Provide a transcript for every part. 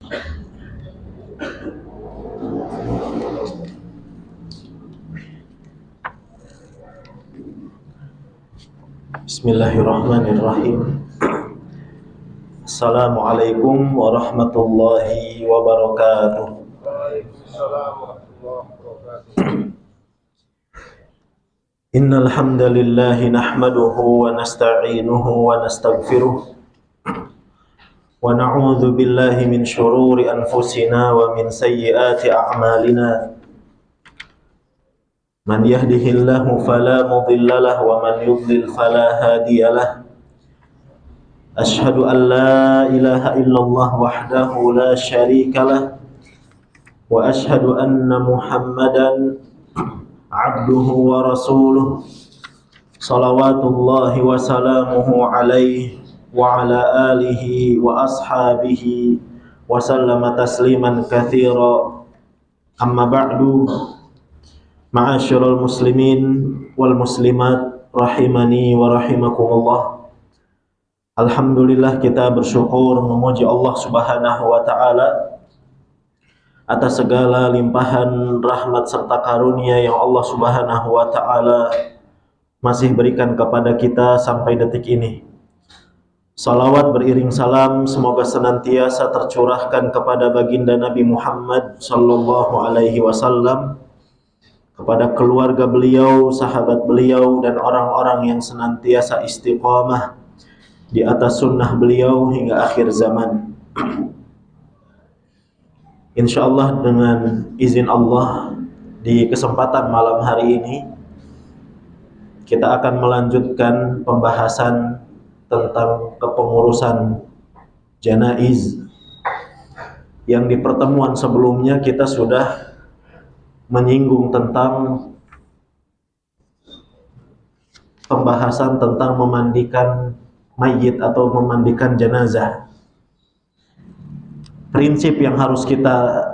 Bismillahirrahmanirrahim. Assalamualaikum warahmatullahi wabarakatuh. Waalaikumsalam warahmatullahi wabarakatuh. Innal hamdalillah nahmaduhu wa nasta'inuhu wa nastaghfiruh wa na'udzu billahi min shururi anfusina wa min sayyiati a'malina. Man yahdihillahu fala mudilla lahu wa man yudlil fala hadiya lahu. Ashhadu an la ilaha illallah wahdahu la syarika lah wa ashhadu anna Muhammadan abduhu wa rasuluh salawatullahi wa salamuhu alaihi wa ala alihi wa ashabihi wa sallama tasliman katsira. Amma ba'du. Ma'asyiral muslimin wal muslimat rahimani wa rahimakumullah. Alhamdulillah, kita bersyukur memuji Allah Subhanahu wa taala atas segala limpahan rahmat serta karunia yang Allah Subhanahu wa taala masih berikan kepada kita sampai detik ini. Salawat beriring salam semoga senantiasa tercurahkan kepada baginda Nabi Muhammad sallallahu alaihi wasallam, kepada keluarga beliau, sahabat beliau, dan orang-orang yang senantiasa istiqamah di atas sunnah beliau hingga akhir zaman. Insyaallah dengan izin Allah, di kesempatan malam hari ini kita akan melanjutkan pembahasan tentang kepengurusan janaiz yang di pertemuan sebelumnya kita sudah menyinggung tentang pembahasan tentang memandikan mayit atau memandikan jenazah. Prinsip yang harus kita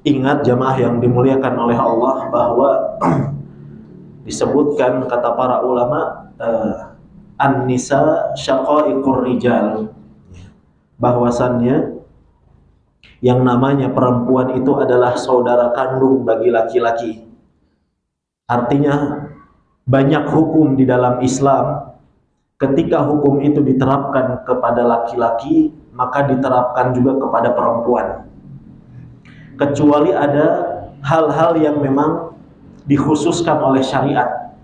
ingat jamaah yang dimuliakan oleh Allah, bahwa disebutkan kata para ulama an-nisa syaqaiqur rijal, bahwasannya yang namanya perempuan itu adalah saudara kandung bagi laki-laki. Artinya banyak hukum di dalam Islam, ketika hukum itu diterapkan kepada laki-laki, maka diterapkan juga kepada perempuan. Kecuali ada hal-hal yang memang dikhususkan oleh syariat.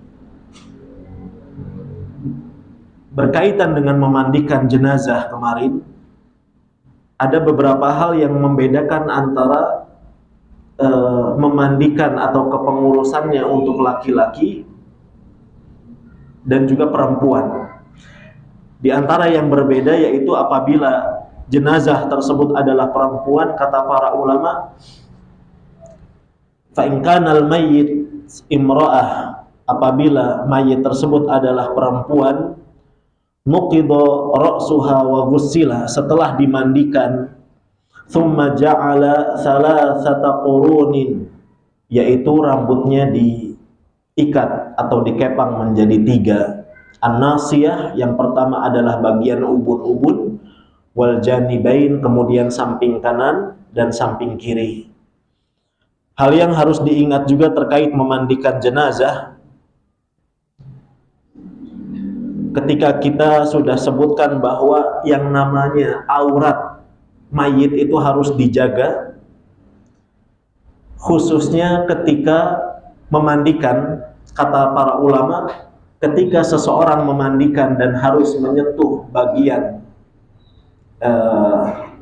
Berkaitan dengan memandikan jenazah kemarin, ada beberapa hal yang membedakan antara memandikan atau kepengurusannya untuk laki-laki dan juga perempuan. Di antara yang berbeda yaitu apabila jenazah tersebut adalah perempuan, kata para ulama, fa in kana al-mayyit imra'ah, apabila mayit tersebut adalah perempuan, nuqidha ra'suha wa ghussila, setelah dimandikan, thumma ja'ala thalathata qurunin, yaitu rambutnya diikat atau dikepang menjadi 3. An-nasiyah, yang pertama adalah bagian ubun-ubun, wal janibain, kemudian samping kanan dan samping kiri. Hal yang harus diingat juga terkait memandikan jenazah, ketika kita sudah sebutkan bahwa yang namanya aurat mayit itu harus dijaga, khususnya ketika memandikan. Kata para ulama, ketika seseorang memandikan dan harus menyentuh bagian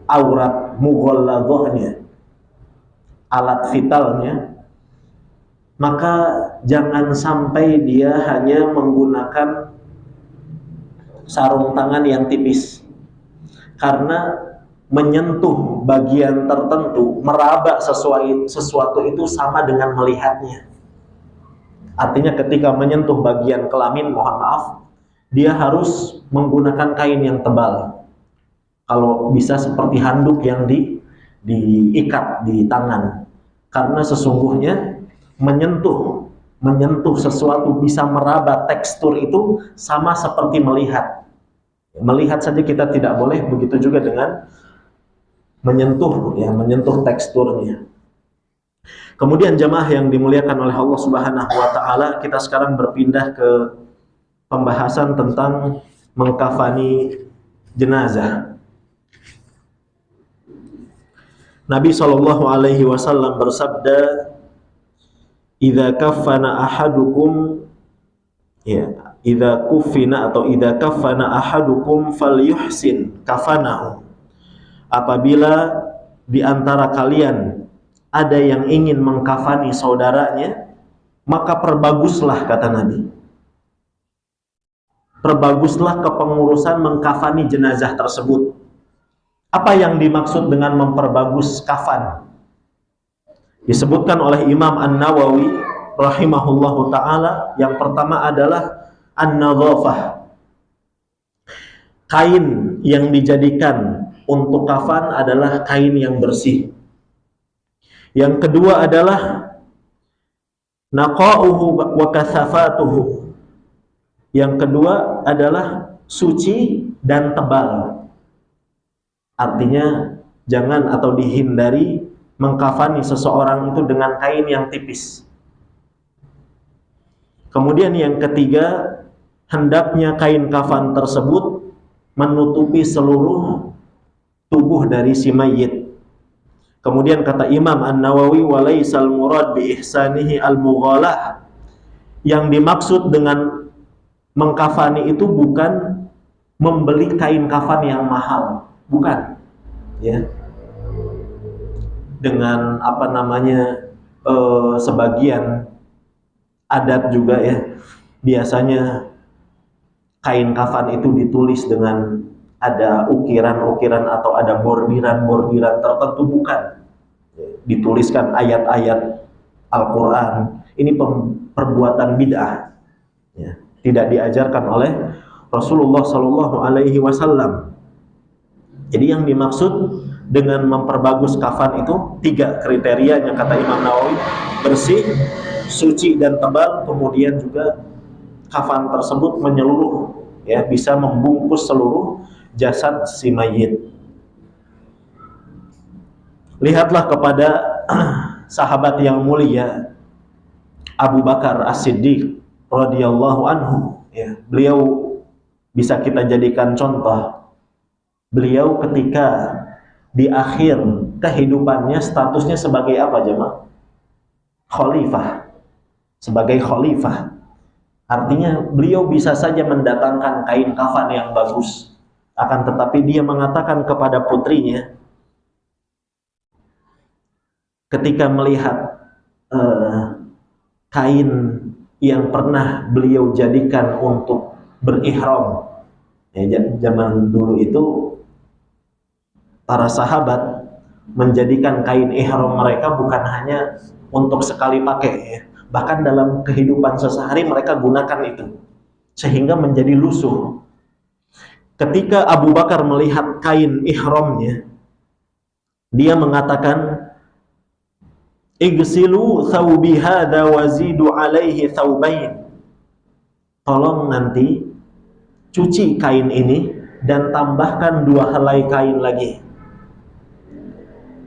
aurat mughalladhahnya, alat vitalnya, maka jangan sampai dia hanya menggunakan sarung tangan yang tipis, karena menyentuh bagian tertentu, meraba sesuatu itu sama dengan melihatnya. Artinya ketika menyentuh bagian kelamin, mohon maaf, dia harus menggunakan kain yang tebal. Kalau bisa seperti handuk yang diikat di tangan, karena sesungguhnya menyentuh sesuatu, bisa meraba tekstur itu sama seperti melihat. Melihat saja kita tidak boleh, begitu juga dengan menyentuh teksturnya. Kemudian jamaah yang dimuliakan oleh Allah Subhanahu wa taala, kita sekarang berpindah ke pembahasan tentang mengkafani jenazah. Nabi sallallahu alaihi wasallam bersabda, "Idza kaffana ahadukum idza kaffana ahadukum falyuhsin kafanahu." Apabila di antara kalian ada yang ingin mengkafani saudaranya, maka perbaguslah, kata Nabi. Perbaguslah kepengurusan mengkafani jenazah tersebut. Apa yang dimaksud dengan memperbagus kafan? Disebutkan oleh Imam An-Nawawi rahimahullahu ta'ala, yang pertama adalah an-nadhafah. Kain yang dijadikan untuk kafan adalah kain yang bersih. Yang kedua adalah naqa'uhu wa kathafatuhu. Yang kedua adalah suci dan tebal. Artinya jangan atau dihindari mengkafani seseorang itu dengan kain yang tipis. Kemudian yang ketiga, hendaknya kain kafan tersebut menutupi seluruh tubuh dari si mayit. Kemudian kata Imam An-Nawawi, walaisal murad bi ihsanihi al-mughalah. Yang dimaksud dengan mengkafani itu bukan membeli kain kafan yang mahal, bukan. Ya. Dengan sebagian adat juga ya, biasanya kain kafan itu ditulis dengan ada ukiran-ukiran atau ada bordiran-bordiran tertentu, bukan. Dituliskan ayat-ayat Al-Quran. Ini perbuatan bid'ah. Ya. Tidak diajarkan oleh Rasulullah Sallallahu Alaihi Wasallam. Jadi yang dimaksud dengan memperbagus kafan itu 3 kriterianya, kata Imam Nawawi: bersih, suci dan tebal. Kemudian juga kafan tersebut menyeluruh, ya, bisa membungkus seluruh jasad si mayit. Lihatlah kepada sahabat yang mulia Abu Bakar As-Siddiq radhiyallahu anhu, ya. Beliau bisa kita jadikan contoh. Beliau ketika di akhir kehidupannya statusnya sebagai apa, jemaah? Khalifah. Sebagai khalifah. Artinya beliau bisa saja mendatangkan kain kafan yang bagus. Akan tetapi dia mengatakan kepada putrinya, ketika melihat kain yang pernah beliau jadikan untuk berihram, ya, zaman dulu itu para sahabat menjadikan kain ihram mereka bukan hanya untuk sekali pakai, ya. Bahkan dalam kehidupan sehari-hari mereka gunakan itu sehingga menjadi lusuh. Ketika Abu Bakar melihat kain ihramnya, dia mengatakan, "Igsilu thawbi hadha wazidu alaihi thawbain." Tolong nanti cuci kain ini dan tambahkan 2 helai kain lagi.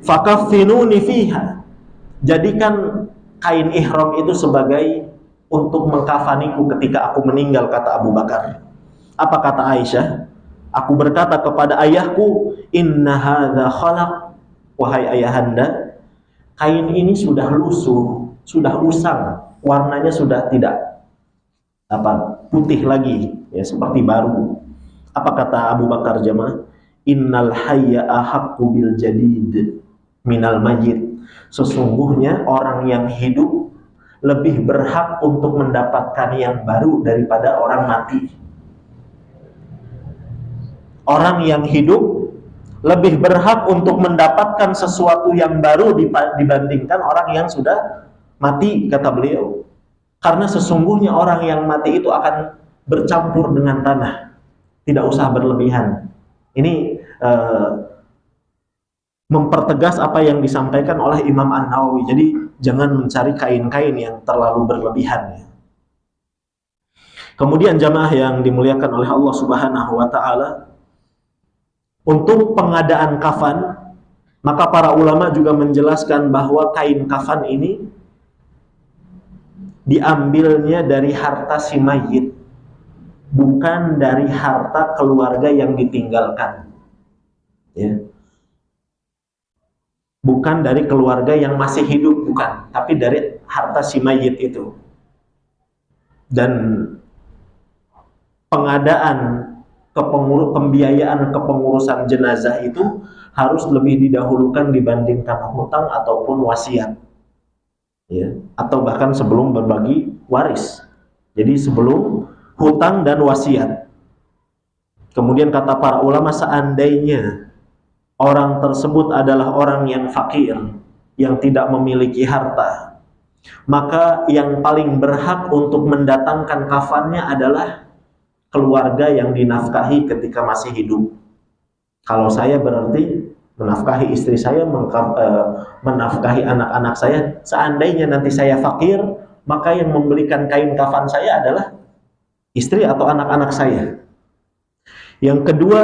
Fakaffinuni fiha. Jadikan kain ihram itu sebagai untuk mengkafaniku ketika aku meninggal, kata Abu Bakar. Apa kata Aisyah? Aku berkata kepada ayahku, inna hadza khalaq, wahai ayahanda, kain ini sudah lusuh, sudah usang, warnanya sudah tidak putih lagi, ya, seperti baru. Apa kata Abu Bakar, jemaah? Innal hayya ahaqqu bil jadid minal mayyit. Sesungguhnya orang yang hidup lebih berhak untuk mendapatkan yang baru daripada orang mati. Orang yang hidup lebih berhak untuk mendapatkan sesuatu yang baru dibandingkan orang yang sudah mati, kata beliau. Karena sesungguhnya orang yang mati itu akan bercampur dengan tanah. Tidak usah berlebihan. Ini mempertegas apa yang disampaikan oleh Imam An-Nawawi. Jadi jangan mencari kain-kain yang terlalu berlebihan, ya. Kemudian jamaah yang dimuliakan oleh Allah Subhanahu wa taala, untuk pengadaan kafan Maka para ulama juga menjelaskan bahwa kain kafan ini diambilnya dari harta si mayit, bukan dari harta keluarga yang ditinggalkan. Ya. Bukan dari keluarga yang masih hidup, bukan, tapi dari harta si mayit itu. Dan pengadaan pembiayaan kepengurusan jenazah itu harus lebih didahulukan dibandingkan hutang ataupun wasiat, ya, atau bahkan sebelum berbagi waris. Jadi sebelum hutang dan wasiat. Kemudian kata para ulama, seandainya orang tersebut adalah orang yang fakir, yang tidak memiliki harta, maka yang paling berhak untuk mendatangkan kafannya adalah keluarga yang dinafkahi ketika masih hidup. Kalau saya berarti menafkahi istri saya, menafkahi anak-anak saya. Seandainya nanti saya fakir, maka yang membelikan kain kafan saya adalah istri atau anak-anak saya. Yang kedua,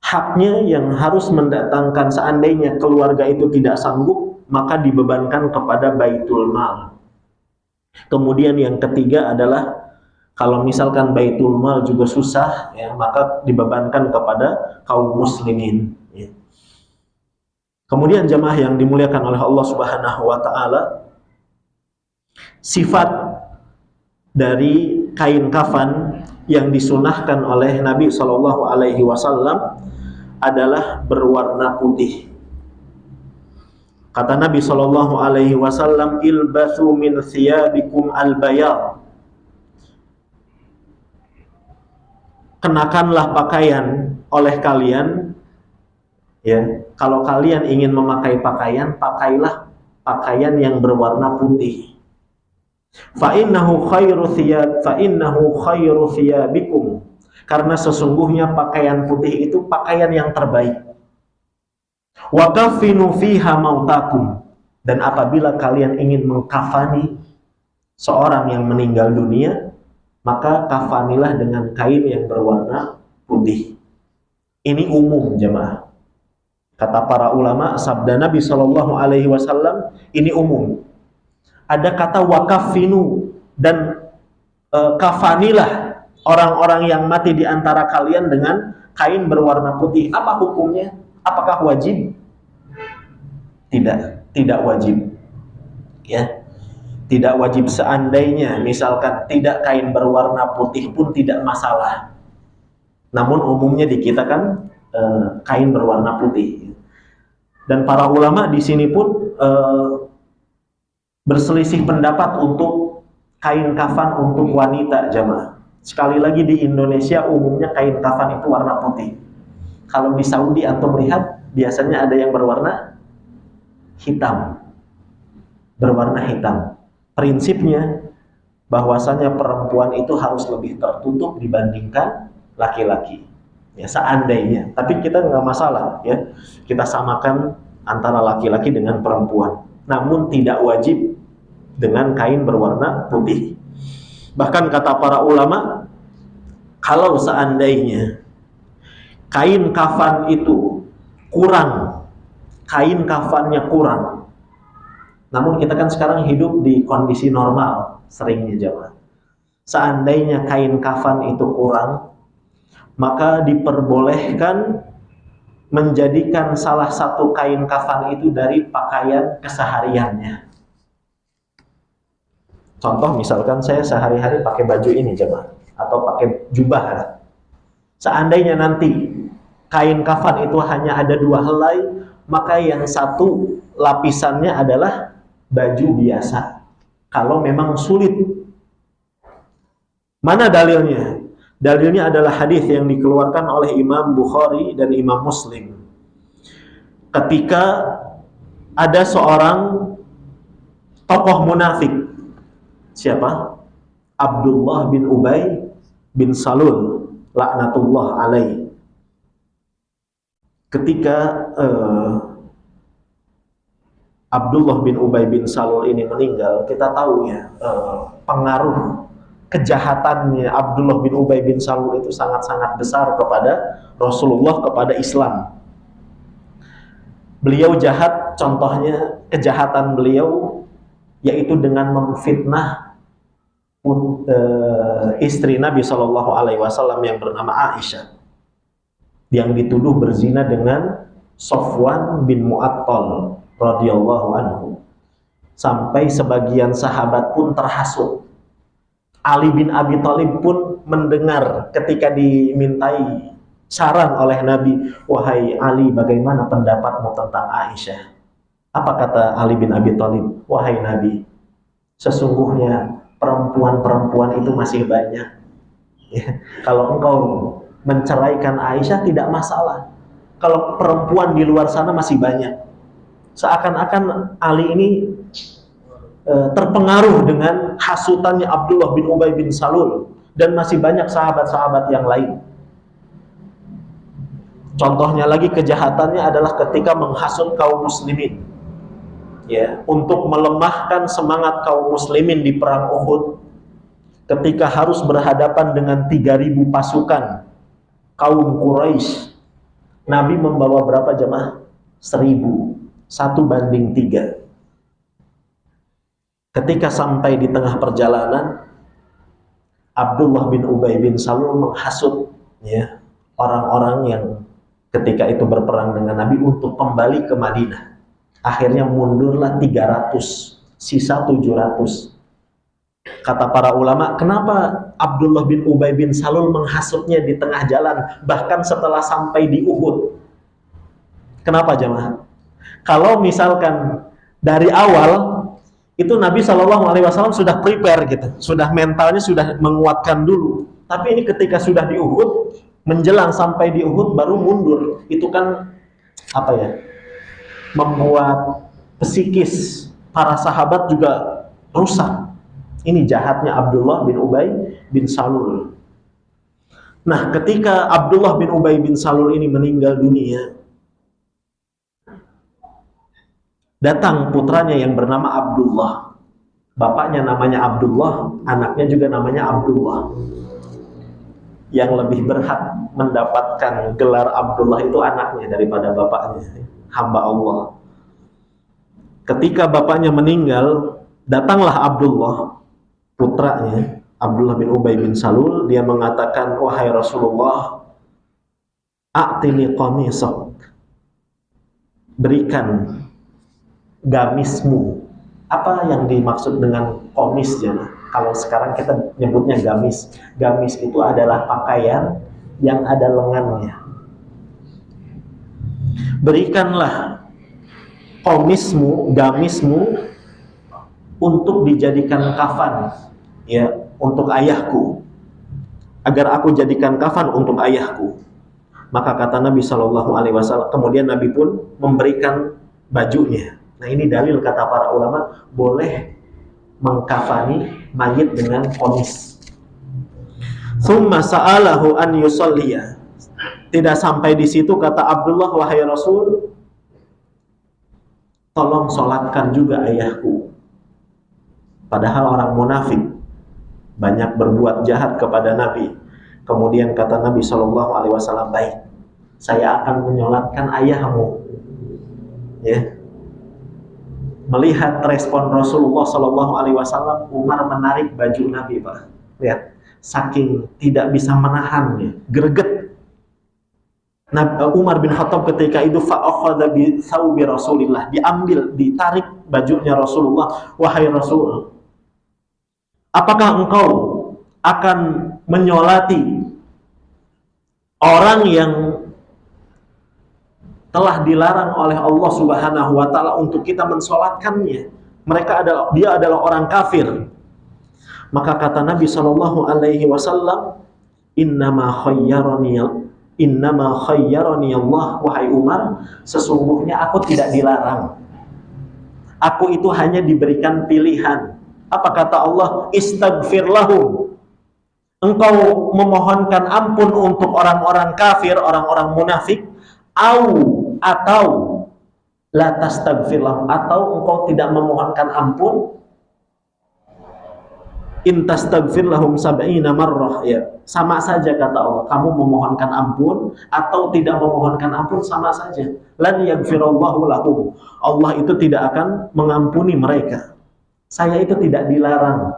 haknya yang harus mendatangkan, seandainya keluarga itu tidak sanggup, maka dibebankan kepada Baitul Mal. Kemudian yang ketiga adalah kalau misalkan Baitul Mal juga susah, ya, maka dibebankan kepada kaum muslimin. Ya. Kemudian jamaah yang dimuliakan oleh Allah Subhanahu wa Ta'ala, sifat dari kain kafan yang disunahkan oleh Nabi Shallallahu Alaihi Wasallam adalah berwarna putih. Kata Nabi Shallallahu Alaihi Wasallam, ilbasu min thiyabikum al-bayad. Kenakanlah pakaian oleh kalian, ya. Kalau kalian ingin memakai pakaian, pakailah pakaian yang berwarna putih. Fa innahu khairu thiyabikum. Karena sesungguhnya pakaian putih itu pakaian yang terbaik. Wa kafinu fiha mautakum. Dan apabila kalian ingin mengkafani seorang yang meninggal dunia, maka kafanilah dengan kain yang berwarna putih. Ini umum jemaah. Kata para ulama, sabda Nabi Shallallahu Alaihi Wasallam ini umum. Ada kata wakafinu, dan kafanilah orang-orang yang mati di antara kalian dengan kain berwarna putih. Apa hukumnya? Apakah wajib? Tidak wajib. Ya. Tidak wajib. Seandainya misalkan tidak kain berwarna putih pun tidak masalah. Namun umumnya di kita kan kain berwarna putih. Dan para ulama di sini pun berselisih pendapat untuk kain kafan untuk wanita jamaah. Sekali lagi di Indonesia umumnya kain kafan itu warna putih. Kalau di Saudi atau melihat biasanya ada yang berwarna hitam. Berwarna hitam. Prinsipnya bahwasanya perempuan itu harus lebih tertutup dibandingkan laki-laki. Ya, seandainya, tapi kita nggak masalah, ya. Kita samakan antara laki-laki dengan perempuan. Namun tidak wajib dengan kain berwarna putih. Bahkan kata para ulama, kalau seandainya kain kafan itu kurang, kain kafannya kurang, namun kita kan sekarang hidup di kondisi normal, seringnya jamaah. Seandainya kain kafan itu kurang, maka diperbolehkan menjadikan salah satu kain kafan itu dari pakaian kesehariannya. Contoh misalkan saya sehari-hari pakai baju ini jemaah, atau pakai jubah. Seandainya nanti kain kafan itu hanya ada 2 helai, maka yang satu lapisannya adalah baju biasa. Kalau memang sulit. Mana dalilnya? Dalilnya adalah hadis yang dikeluarkan oleh Imam Bukhari dan Imam Muslim. Ketika ada seorang tokoh munafik. Siapa? Abdullah bin Ubay bin Salul laknatullah alaih. Ketika Abdullah bin Ubay bin Salul ini meninggal, kita tahu ya, pengaruh kejahatannya Abdullah bin Ubay bin Salul itu sangat-sangat besar kepada Rasulullah, kepada Islam. Beliau jahat, contohnya kejahatan beliau yaitu dengan memfitnah istri Nabi Shallallahu Alaihi Wasallam yang bernama Aisyah, yang dituduh berzina dengan Sofwan bin Mu'attal radhiyallahu anhu. Sampai sebagian sahabat pun terhasut. Ali bin Abi Thalib pun mendengar ketika dimintai saran oleh Nabi, "Wahai Ali, bagaimana pendapatmu tentang Aisyah?" Apa kata Ali bin Abi Thalib? "Wahai Nabi, sesungguhnya perempuan-perempuan itu masih banyak. Ya, kalau engkau menceraikan Aisyah tidak masalah. Kalau perempuan di luar sana masih banyak." Seakan-akan Ali ini terpengaruh dengan hasutannya Abdullah bin Ubay bin Salul dan masih banyak sahabat-sahabat yang lain. Contohnya lagi kejahatannya adalah ketika menghasut kaum muslimin, ya, untuk melemahkan semangat kaum muslimin di perang Uhud. Ketika harus berhadapan dengan 3.000 pasukan kaum Quraisy, Nabi membawa berapa jemaah? 1.000, 1:3. Ketika sampai di tengah perjalanan, Abdullah bin Ubay bin Salul menghasut, ya, orang-orang yang ketika itu berperang dengan Nabi untuk kembali ke Madinah. Akhirnya mundurlah 300, sisa 700. Kata para ulama, kenapa Abdullah bin Ubay bin Salul menghasutnya di tengah jalan, bahkan setelah sampai di Uhud? Kenapa jemaah? Kalau misalkan dari awal itu Nabi Shallallahu Alaihi Wasallam sudah prepare gitu, sudah mentalnya sudah menguatkan dulu. Tapi ini ketika sudah di Uhud, menjelang sampai di Uhud baru mundur, itu kan apa ya? Membuat psikis para sahabat juga rusak. Ini jahatnya Abdullah bin Ubay bin Salul. Nah, ketika Abdullah bin Ubay bin Salul ini meninggal dunia, datang putranya yang bernama Abdullah. Bapaknya namanya Abdullah, anaknya juga namanya Abdullah. Yang lebih berhak mendapatkan gelar Abdullah itu anaknya daripada bapaknya, hamba Allah. Ketika bapaknya meninggal, datanglah Abdullah, putranya, Abdullah bin Ubay bin Salul. Dia mengatakan, "Wahai Rasulullah, a'tini qamisak, berikan gamismu." Apa yang dimaksud dengan komis ya? Kalau sekarang kita nyebutnya gamis. Gamis itu adalah pakaian yang ada lengannya. Berikanlah komismu, gamismu untuk dijadikan kafan, ya, untuk ayahku, agar aku jadikan kafan untuk ayahku. Maka kata Nabi Shallallahu Alaihi Wasallam, kemudian Nabi pun memberikan bajunya. Nah, ini dalil kata para ulama boleh mengkafani mayit dengan komis. Tsumma sa'alahu an yusalliya. Tidak sampai di situ kata Abdullah, "Wahai Rasul, tolong sholatkan juga ayahku." Padahal orang munafik, banyak berbuat jahat kepada Nabi. Kemudian kata Nabi Shallallahu Alaihi Wasallam, "Baik, saya akan menyolatkan ayahmu." Ya. Melihat respon Rasulullah Shallallahu Alaihi Wasallam, Umar menarik baju Nabi, Pak. Lihat, saking tidak bisa menahannya, greget. Umar bin Khattab ketika itu fa'akhadha bi thawbi Rasulillah, diambil, ditarik bajunya Rasulullah. "Wahai Rasul, apakah engkau akan menyolati orang yang telah dilarang oleh Allah Subhanahu wa taala untuk kita mensolatkannya? Dia adalah orang kafir." Maka kata Nabi Shallallahu Alaihi Wasallam, innama khayyarani Allah, wahai Umar, sesungguhnya aku tidak dilarang. Aku itu hanya diberikan pilihan. Apa kata Allah? Istaghfir lahum. Engkau memohonkan ampun untuk orang-orang kafir, orang-orang munafik, atau la tastaghfir lahum, atau engkau tidak memohonkan ampun In tastaghfir lahum sab'ina marrah, ya, sama saja kata Allah, kamu memohonkan ampun atau tidak memohonkan ampun sama saja. Lan yaghfirallahu lahum, Allah itu tidak akan mengampuni mereka. Saya itu tidak dilarang,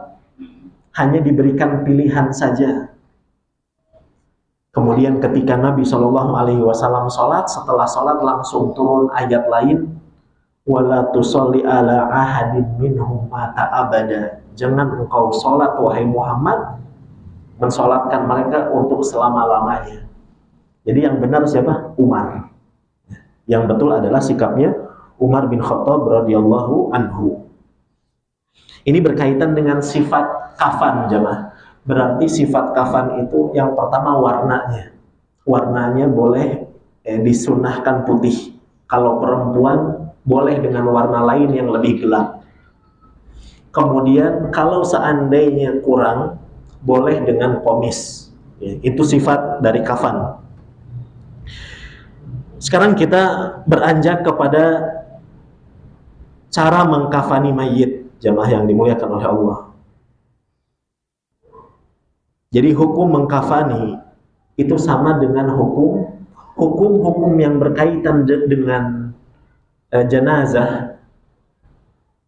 hanya diberikan pilihan saja. Kemudian ketika Nabi Shallallahu Alaihi Wasallam sholat, setelah sholat langsung turun ayat lain, wala tusolli ala ahadin minhum mata abada. Jangan engkau sholat wahai Muhammad, mensolatkan mereka untuk selama-lamanya. Jadi yang benar siapa? Umar. Yang betul adalah sikapnya Umar bin Khattab radhiyallahu anhu. Ini berkaitan dengan sifat kafan, jemaah. Berarti sifat kafan itu yang pertama warnanya. Warnanya boleh disunahkan putih. Kalau perempuan boleh dengan warna lain yang lebih gelap. Kemudian kalau seandainya kurang, boleh dengan komis. Itu sifat dari kafan. Sekarang kita beranjak kepada cara mengkafani mayit, jamaah yang dimuliakan oleh Allah. Jadi hukum mengkafani itu sama dengan hukum yang berkaitan dengan jenazah.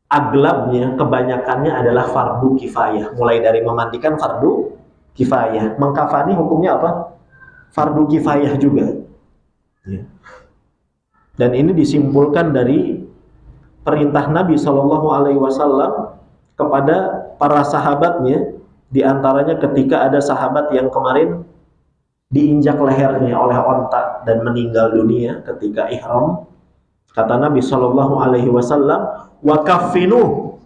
Aglabnya, kebanyakannya adalah fardu kifayah. Mulai dari memandikan fardu kifayah, mengkafani hukumnya apa? Fardu kifayah juga. Dan ini disimpulkan dari perintah Nabi Shallallahu Alaihi Wasallam kepada para sahabatnya. Di antaranya ketika ada sahabat yang kemarin diinjak lehernya oleh onta dan meninggal dunia ketika ihram, kata Nabi Shallallahu Alaihi Wasallam, wa kaffinu,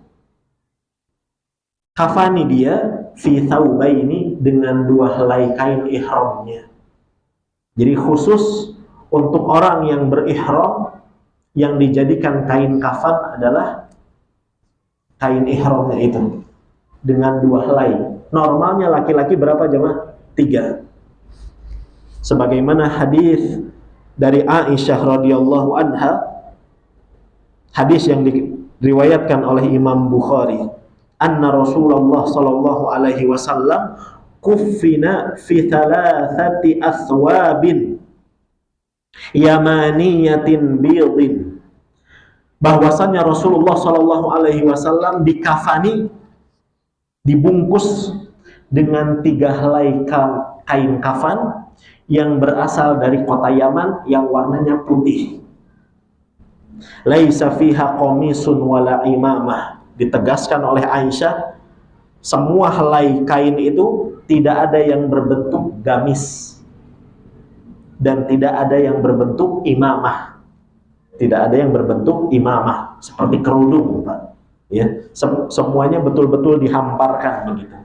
kafani dia fi thawbaini, dengan 2 helai kain ihramnya. Jadi khusus untuk orang yang berihram, yang dijadikan kain kafan adalah kain ihramnya itu dengan 2 helai. Normalnya laki-laki berapa jemaah? 3. Sebagaimana hadis dari Aisyah radhiyallahu anha, hadis yang diriwayatkan oleh Imam Bukhari, anna Rasulullah sallallahu alaihi wasallam kuffina fi 3 athwabin yamaniyatin bidin, bahwasannya Rasulullah sallallahu alaihi wasallam dikafani, dibungkus dengan 3 helai kain kafan yang berasal dari kota Yaman yang warnanya putih. Laisa fiha qamisun wala imamah, ditegaskan oleh Aisyah, semua helai kain itu tidak ada yang berbentuk gamis dan tidak ada yang berbentuk imamah. Tidak ada yang berbentuk imamah seperti kerudung, Pak. Ya, semuanya betul-betul dihamparkan begitu.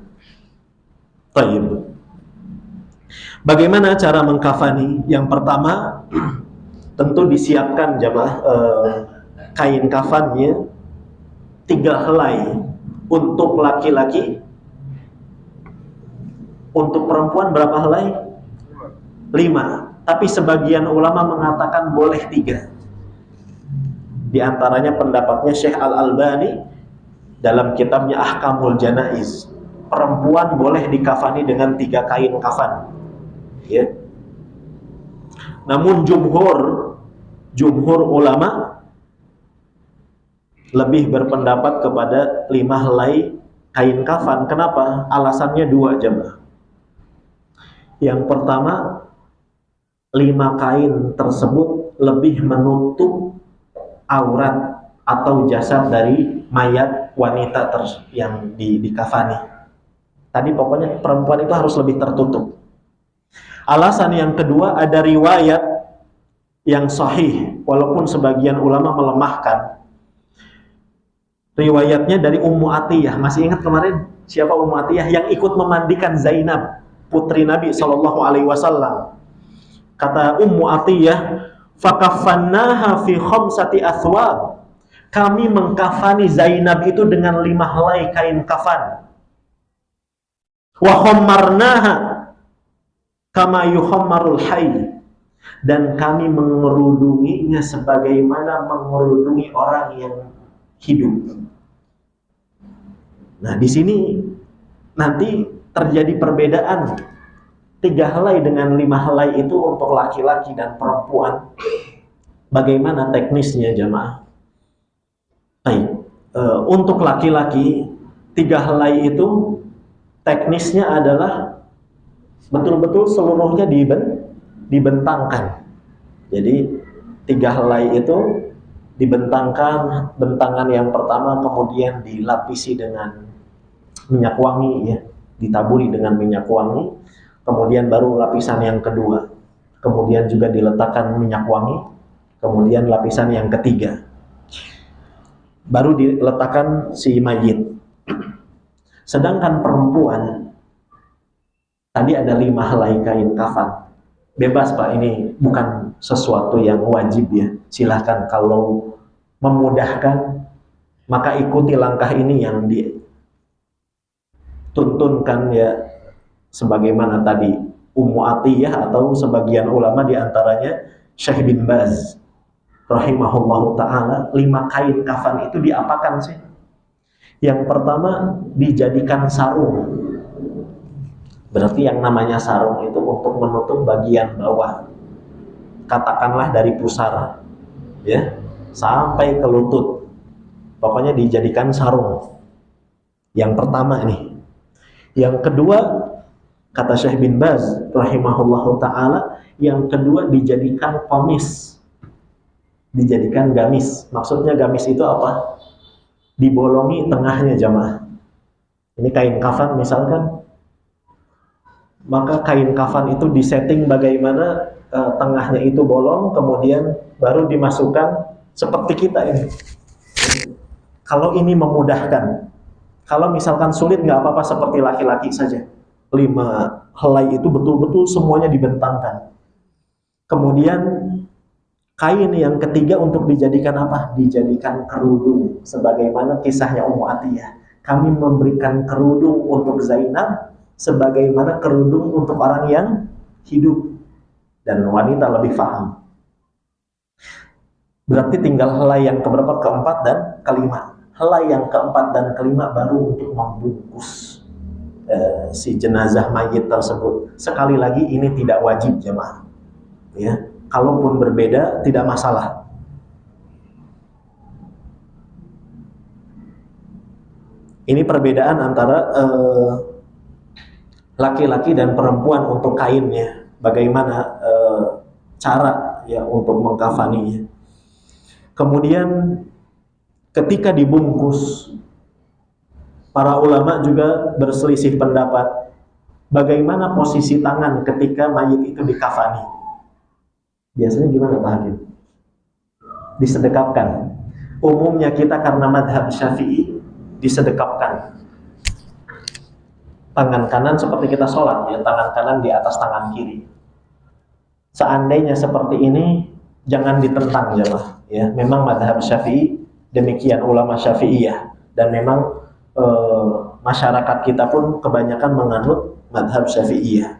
Tayyib. Bagaimana cara mengkafani? Yang pertama, tentu disiapkan jamaah kain kafannya 3 helai untuk laki-laki. Untuk perempuan berapa helai? 5. Tapi sebagian ulama mengatakan boleh 3. Di antaranya pendapatnya Syekh Al-Albani dalam kitabnya Ahkamul Janaiz. Perempuan boleh dikafani dengan 3 kain kafan. Ya. Namun jumhur ulama lebih berpendapat kepada 5 helai kain kafan. Kenapa? Alasannya 2 jemaah. Yang pertama, 5 kain tersebut lebih menutup aurat atau jasad dari mayat wanita yang dikafani. Tadi pokoknya perempuan itu harus lebih tertutup. Alasan yang kedua, ada riwayat yang sahih, walaupun sebagian ulama melemahkan. Riwayatnya dari Ummu Atiyah. Masih ingat kemarin siapa Ummu Atiyah yang ikut memandikan Zainab, putri Nabi Shallallahu Alaihi Wasallam? Kata Ummu Atiyah, fakaffannaha fi 5 athwab. Kami mengkafani Zainab itu dengan 5 helai kain kafan. Wa khammarnaha kama yuhammarul hayy. Dan kami mengerudunginya sebagaimana mengerudungi orang yang hidup. Nah, di sini nanti terjadi perbedaan 3 helai dengan 5 helai itu untuk laki-laki dan perempuan. Bagaimana teknisnya jamaah? Baik, untuk laki-laki 3 helai itu teknisnya adalah betul-betul seluruhnya dibentangkan. Jadi 3 helai itu dibentangkan, bentangan yang pertama kemudian dilapisi dengan minyak wangi ya, ditaburi dengan minyak wangi, kemudian baru lapisan yang kedua, kemudian juga diletakkan minyak wangi, kemudian lapisan yang ketiga, baru diletakkan si mayit. Sedangkan perempuan tadi ada 5 helai kain kafan. Bebas Pak, ini bukan sesuatu yang wajib ya. Silahkan kalau memudahkan maka ikuti langkah ini yang dituntunkan ya, sebagaimana tadi Ummu Atiyah atau sebagian ulama diantaranya Syekh bin Baz rahimahullahu ta'ala. 5 kain kafan itu diapakan sih? Yang pertama dijadikan sarung. Berarti yang namanya sarung itu untuk menutup bagian bawah, katakanlah dari pusar ya sampai ke lutut, pokoknya dijadikan sarung. Yang pertama ini. Yang kedua, kata Syekh bin Baz rahimahullahu ta'ala, yang kedua dijadikan qamis, dijadikan gamis. Maksudnya gamis itu apa? Dibolongi tengahnya jamaah. Ini kain kafan misalkan, maka kain kafan itu disetting bagaimana tengahnya itu bolong, kemudian baru dimasukkan seperti kita ini. Kalau ini memudahkan, kalau misalkan sulit nggak apa-apa seperti laki-laki saja. 5 helai itu betul-betul semuanya dibentangkan. Kemudian kain yang ketiga untuk dijadikan apa? Dijadikan kerudung, sebagaimana kisahnya Ummu Atiyah. Kami memberikan kerudung untuk Zainab sebagaimana kerudung untuk orang yang hidup, dan wanita lebih paham. Berarti tinggal helai yang keberapa? Keempat dan kelima. Helai yang keempat dan kelima baru untuk membungkus si jenazah mayit tersebut. Sekali lagi ini tidak wajib jemaah. Ya, kalaupun berbeda tidak masalah. Ini perbedaan antara laki-laki dan perempuan untuk kainnya, bagaimana cara ya untuk mengkafaninya. Kemudian ketika dibungkus, para ulama juga berselisih pendapat bagaimana posisi tangan ketika mayit itu dikafani. Biasanya gimana Pak Hakim? Disedekapkan. Umumnya kita karena madhab Syafi'i disedekapkan. Tangan kanan seperti kita sholat ya, tangan kanan di atas tangan kiri. Seandainya seperti ini jangan ditentang jemaah ya. Memang madhab Syafi'i demikian, ulama Syafi'iyah, dan memang masyarakat kita pun kebanyakan menganut madhab Syafi'iyah.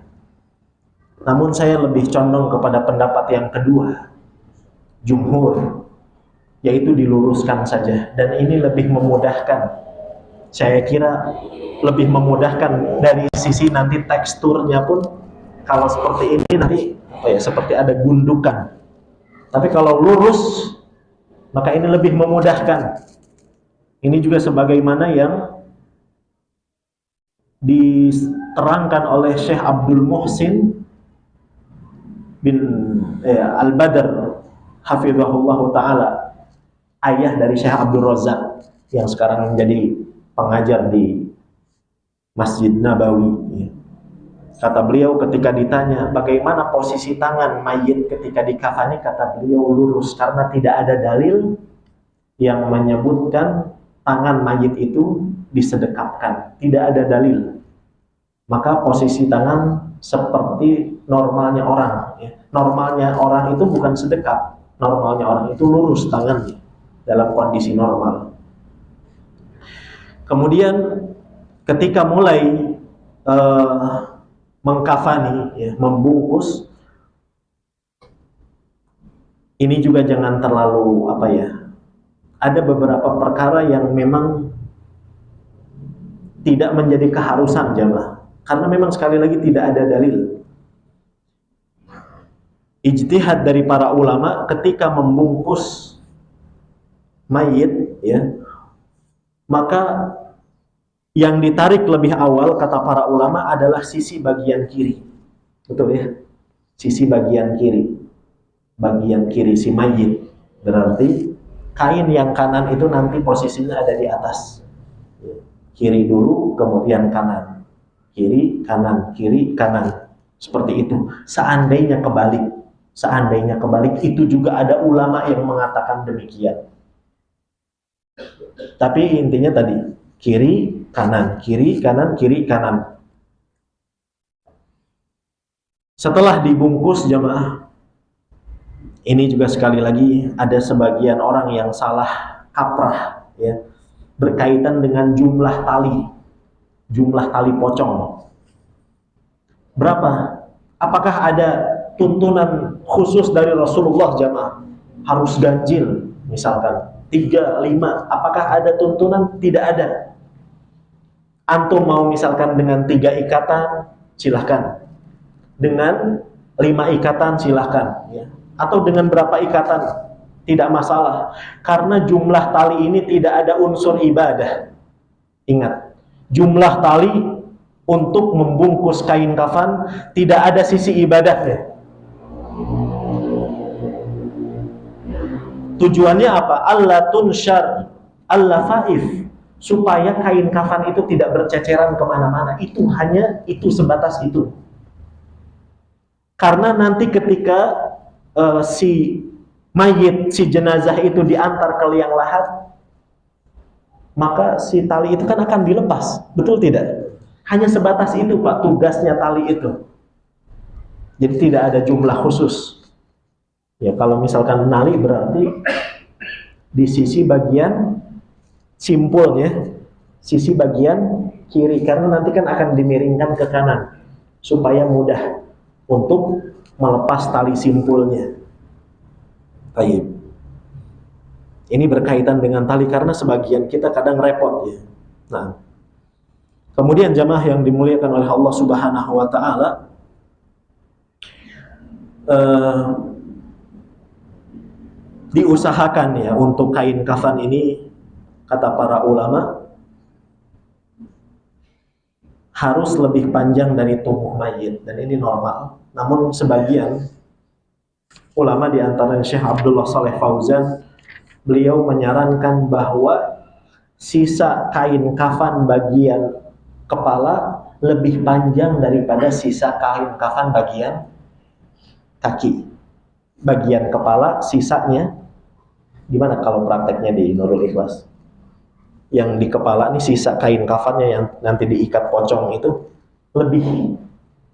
Namun saya lebih condong kepada pendapat yang kedua, jumhur, yaitu diluruskan saja, dan ini lebih memudahkan. Saya kira lebih memudahkan dari sisi nanti teksturnya pun, kalau seperti ini nanti seperti ada gundukan. Tapi kalau lurus maka ini lebih memudahkan. Ini juga sebagaimana yang diterangkan oleh Syekh Abdul Muhsin bin Al-Badr hafizahullah ta'ala, ayah dari Syekh Abdul Razak yang sekarang menjadi pengajar di Masjid Nabawi. Kata beliau ketika ditanya bagaimana posisi tangan mayit ketika dikafani, kata beliau lurus, karena tidak ada dalil yang menyebutkan tangan mayit itu disedekapkan. Tidak ada dalil. Maka posisi tangan seperti normalnya orang. Normalnya orang itu bukan sedekap. Normalnya orang itu lurus tangannya dalam kondisi normal. Kemudian ketika mulai mengkafani, membungkus, ini juga jangan terlalu ada beberapa perkara yang memang tidak menjadi keharusan jamaah, karena memang sekali lagi tidak ada dalil. Ijtihad dari para ulama ketika membungkus mayit, ya, maka yang ditarik lebih awal kata para ulama adalah sisi bagian kiri, betul ya, sisi bagian kiri si mayit. Berarti kain yang kanan itu nanti posisinya ada di atas, kiri dulu kemudian kanan, kiri kanan, kiri kanan, seperti itu. Seandainya kebalik itu juga ada ulama yang mengatakan demikian. Tapi intinya tadi kiri kanan, kiri kanan, kiri kanan. Setelah dibungkus jamaah, ini juga sekali lagi ada sebagian orang yang salah kaprah, ya, berkaitan dengan jumlah tali pocong. Berapa? Apakah ada tuntunan khusus dari Rasulullah jamaah? Harus ganjil misalkan 3, 5. Apakah ada tuntunan? Tidak ada. Antum mau misalkan dengan 3 ikatan, silahkan. Dengan 5 ikatan, silahkan, ya. Atau dengan berapa ikatan, tidak masalah. Karena jumlah tali ini tidak ada unsur ibadah. Ingat, jumlah tali untuk membungkus kain kafan tidak ada sisi ibadahnya. Tujuannya apa? Allah tunsyar, Allah faif, supaya kain kafan itu tidak berceceran kemana-mana. Itu sebatas itu. Karena nanti ketika si mayit, si jenazah itu diantar ke liang lahat, maka si tali itu kan akan dilepas, betul tidak? Hanya sebatas itu Pak, tugasnya tali itu. Jadi tidak ada jumlah khusus. Ya, kalau misalkan nali berarti di sisi bagian simpulnya, sisi bagian kiri, karena nanti kan akan dimiringkan ke kanan supaya mudah untuk melepas tali simpulnya. Baik. Ini berkaitan dengan tali karena sebagian kita kadang repot, ya. Nah, kemudian jamaah yang dimuliakan oleh Allah Subhanahu wa taala, diusahakan ya untuk kain kafan ini, kata para ulama, harus lebih panjang dari tubuh mayit, dan ini normal. Namun sebagian ulama di antaranya Syekh Abdullah Saleh Fauzan, beliau menyarankan bahwa sisa kain kafan bagian kepala lebih panjang daripada sisa kain kafan bagian kaki. Bagian kepala sisanya, gimana kalau prakteknya di Nurul Ikhlas? Yang di kepala nih sisa kain kafannya yang nanti diikat pocong itu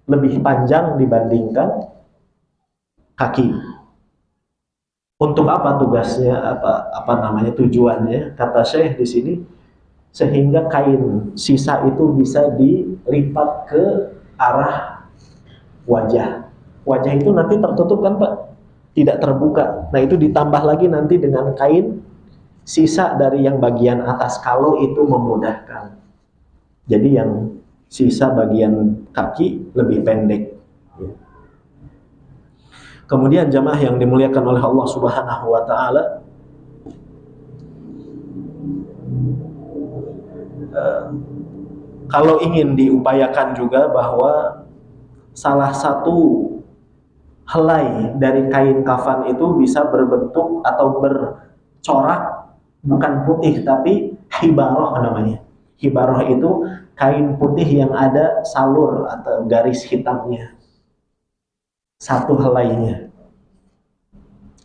lebih panjang dibandingkan kaki. Untuk apa tugasnya? Apa namanya, tujuannya? Kata Syekh di sini, sehingga kain sisa itu bisa dilipat ke arah wajah. Wajah itu nanti tertutup kan Pak? Tidak terbuka. Nah itu ditambah lagi nanti dengan kain sisa dari yang bagian atas, kalau itu memudahkan. Jadi yang sisa bagian kaki lebih pendek. Kemudian jamaah yang dimuliakan oleh Allah Subhanahu wa taala, kalau ingin diupayakan juga bahwa salah satu helai dari kain kafan itu bisa berbentuk atau bercorak, bukan putih tapi hibaroh namanya. Hibaroh itu kain putih yang ada salur atau garis hitamnya, satu helainya.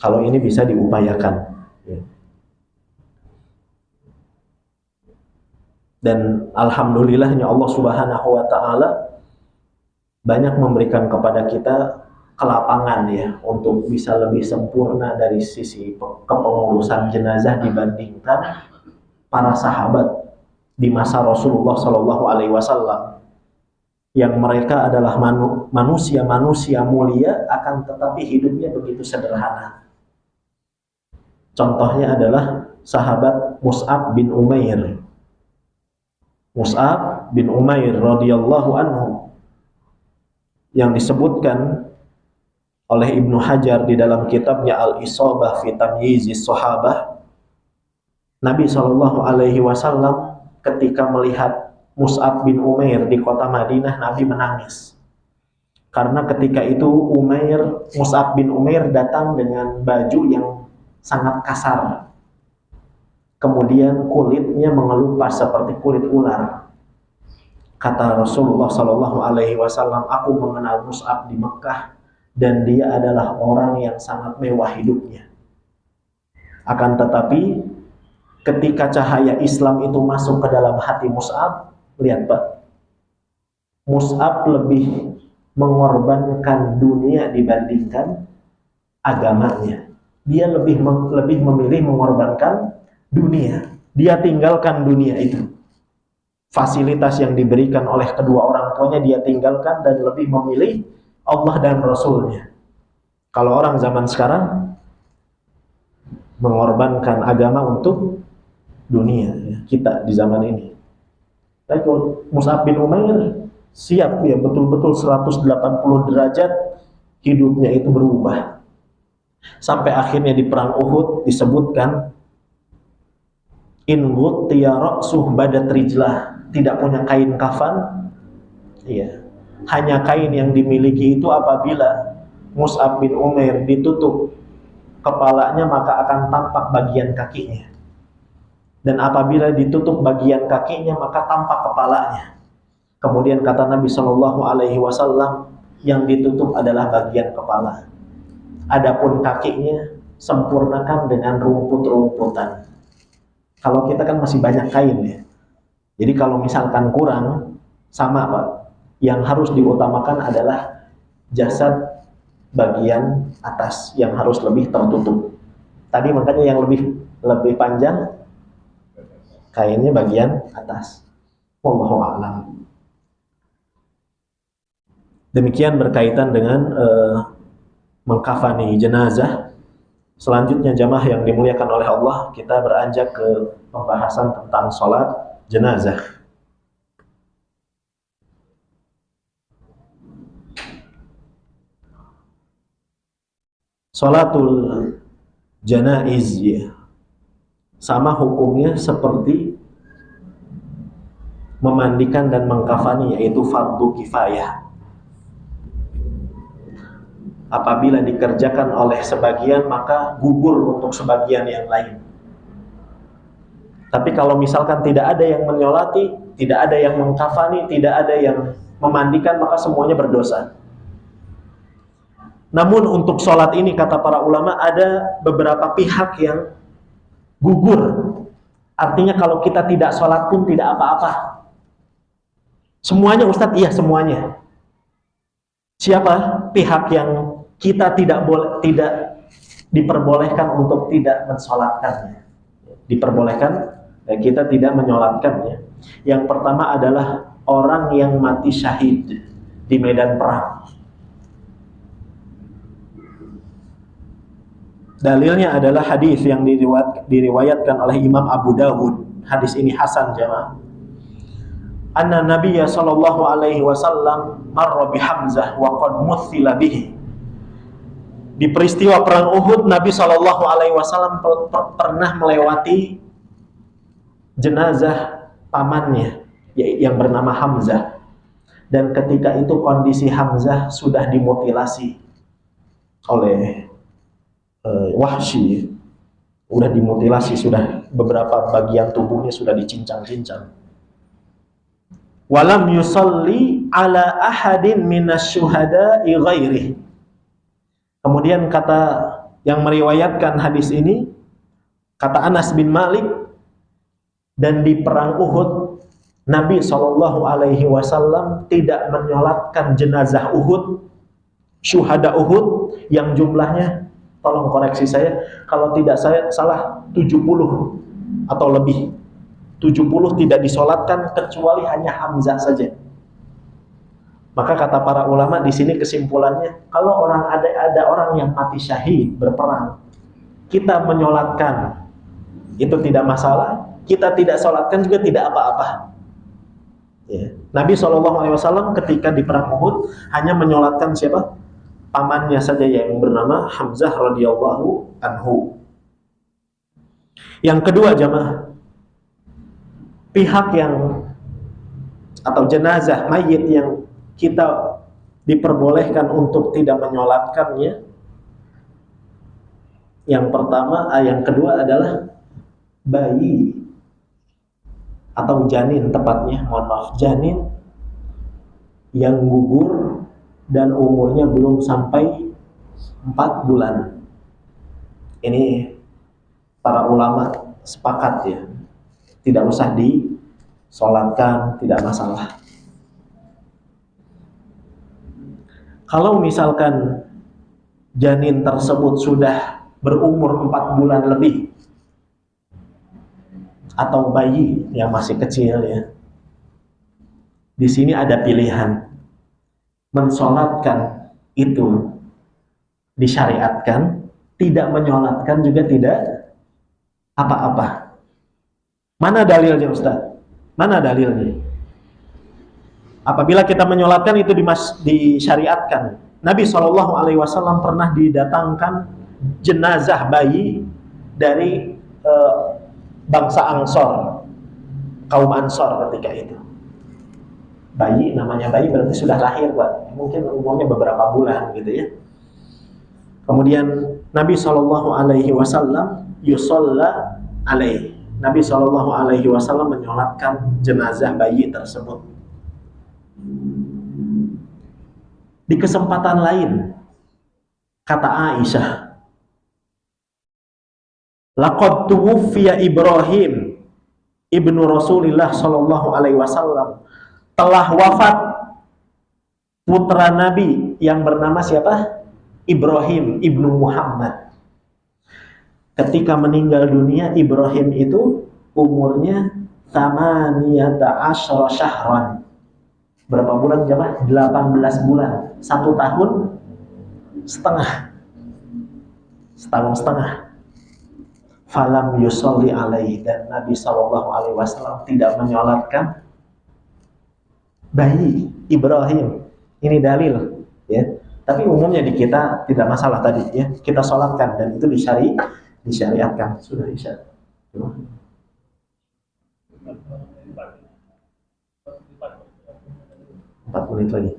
Kalau ini bisa diupayakan. Dan alhamdulillahnya Allah Subhanahu wa taala banyak memberikan kepada kita kelapangan ya untuk bisa lebih sempurna dari sisi kepengurusan jenazah dibandingkan para sahabat di masa Rasulullah Shallallahu Alaihi Wasallam, yang mereka adalah manusia mulia, akan tetapi hidupnya begitu sederhana. Contohnya adalah sahabat Mus'ab bin Umair. Mus'ab bin Umair radhiyallahu anhu, yang disebutkan oleh Ibnu Hajar di dalam kitabnya Al-Isabah fi Tamyizis Sahabah. Nabi SAW ketika melihat Mus'ab bin Umair di kota Madinah, Nabi menangis. Karena ketika itu Mus'ab bin Umair datang dengan baju yang sangat kasar. Kemudian kulitnya mengelupas seperti kulit ular. Kata Rasulullah SAW, aku mengenal Mus'ab di Mekah dan dia adalah orang yang sangat mewah hidupnya. Akan tetapi ketika cahaya Islam itu masuk ke dalam hati Mus'ab, lihat Pak, Mus'ab lebih mengorbankan dunia dibandingkan agamanya. Dia lebih memilih mengorbankan dunia. Dia tinggalkan dunia itu. Fasilitas yang diberikan oleh kedua orang tuanya dia tinggalkan dan lebih memilih Allah dan Rasulnya. Kalau orang zaman sekarang mengorbankan agama untuk dunia, ya, kita di zaman ini. Tapi Mus'ab bin Umair siap ya, betul-betul 180 derajat hidupnya itu berubah. Sampai akhirnya di perang Uhud disebutkan in ghuttiya ra'suhu badat rijlah, tidak punya kain kafan. Iya. Hanya kain yang dimiliki itu apabila Mus'ab bin Umair ditutup kepalanya maka akan tampak bagian kakinya. Dan apabila ditutup bagian kakinya maka tampak kepalanya. Kemudian kata Nabi SAW, yang ditutup adalah bagian kepala. Adapun kakinya sempurnakan dengan rumput-rumputan. Kalau kita kan masih banyak kain ya. Jadi kalau misalkan kurang, sama Pak. Yang harus diutamakan adalah jasad bagian atas yang harus lebih tertutup. Tadi makanya yang lebih panjang kainnya bagian atas. Wallahu a'lam. Demikian berkaitan dengan mengkafani jenazah. Selanjutnya jamaah yang dimuliakan oleh Allah, kita beranjak ke pembahasan tentang sholat jenazah. Sholatul janaiz ya, sama hukumnya seperti memandikan dan mengkafani, yaitu fardu kifayah. Apabila dikerjakan oleh sebagian maka gugur untuk sebagian yang lain. Tapi kalau misalkan tidak ada yang menyolati, tidak ada yang mengkafani, tidak ada yang memandikan, maka semuanya berdosa. Namun untuk sholat ini kata para ulama ada beberapa pihak yang gugur. Artinya kalau kita tidak sholat pun tidak apa-apa. Semuanya Ustadz? Iya semuanya. Siapa pihak yang kita tidak diperbolehkan untuk tidak mensolatkannya? Diperbolehkan dan kita tidak menyolatkannya. Yang pertama adalah orang yang mati syahid di medan perang. Dalilnya adalah hadis yang diriwayatkan oleh Imam Abu Dawud. Hadis ini hasan jamaah. Anna Nabiyya sallallahu alaihi wasallam marra bi Hamzah wa qad muthila bihi. Di peristiwa perang Uhud, Nabi sallallahu alaihi wasallam pernah melewati jenazah pamannya yang bernama Hamzah. Dan ketika itu kondisi Hamzah sudah dimutilasi oleh Wahsy, sudah dimutilasi, sudah beberapa bagian tubuhnya sudah dicincang-cincang. Walam yusalli ala ahadin minasyuhada'i ghairihi. Kemudian kata yang meriwayatkan hadis ini, kata Anas bin Malik, dan di perang Uhud Nabi SAW tidak menyolatkan jenazah Uhud, syuhada Uhud yang jumlahnya, tolong koreksi saya kalau tidak saya salah, 70 atau lebih. 70 tidak disolatkan kecuali hanya Hamzah saja. Maka kata para ulama di sini kesimpulannya, kalau ada orang yang mati syahid berperang, kita menyolatkan itu tidak masalah, kita tidak solatkan juga tidak apa-apa. Ya. Nabi SAW ketika di perang Uhud hanya menyolatkan siapa? Pamannya saja yang bernama Hamzah radhiyallahu anhu. Yang kedua jamaah, pihak yang atau jenazah mayit yang kita diperbolehkan untuk tidak menyolatkannya, yang pertama, yang kedua adalah bayi atau janin tepatnya, mohon maaf, janin yang gugur dan umurnya belum sampai 4 bulan. Ini para ulama sepakat ya, tidak usah disolatkan, tidak masalah. Kalau misalkan janin tersebut sudah berumur 4 bulan lebih, atau bayi yang masih kecil ya, di sini ada pilihan. Mensolatkan itu disyariatkan, tidak menyolatkan juga tidak apa-apa. Mana dalilnya Ustaz? Mana dalilnya? Apabila kita menyolatkan itu disyariatkan. Nabi SAW pernah didatangkan jenazah bayi dari bangsa Ansor, kaum Ansor ketika itu. Bayi, namanya bayi berarti sudah lahir, Pak. Mungkin umurnya beberapa bulan gitu ya. Kemudian Nabi SAW yusalla alaih. Nabi SAW menyolatkan jenazah bayi tersebut. Di kesempatan lain, kata Aisyah, laqad tuwuffiya Ibrahim ibnu Rasulillah sallallahu alaihi wasallam, telah wafat putra Nabi yang bernama siapa? Ibrahim ibnu Muhammad. Ketika meninggal dunia, Ibrahim itu umurnya 18 syahran. Berapa bulan jemaah? 18 bulan. 1 tahun setengah. Setahun setengah. Falam yusolli alaihi, dan Nabi SAW tidak menyolatkan bayi Ibrahim. Ini dalil ya. Tapi umumnya di kita tidak masalah tadi ya. Kita sholatkan dan itu disyariatkan. Sudah isya. 4 menit lagi.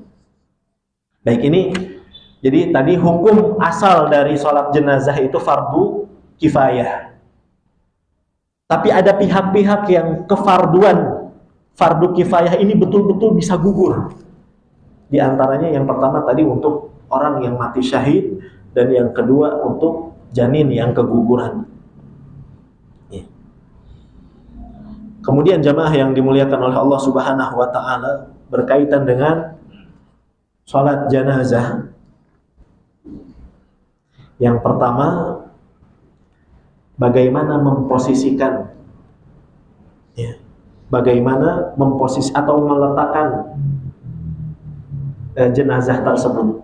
Baik, ini jadi tadi hukum asal dari sholat jenazah itu fardu kifayah. Tapi ada pihak-pihak yang kefarduan fardu kifayah ini betul-betul bisa gugur. Di antaranya yang pertama tadi untuk orang yang mati syahid, dan yang kedua untuk janin yang keguguran. Kemudian jamaah yang dimuliakan oleh Allah Subhanahu wa taala, berkaitan dengan sholat jenazah. Yang pertama, bagaimana memposisikan ya, bagaimana memposisi atau meletakkan jenazah tersebut.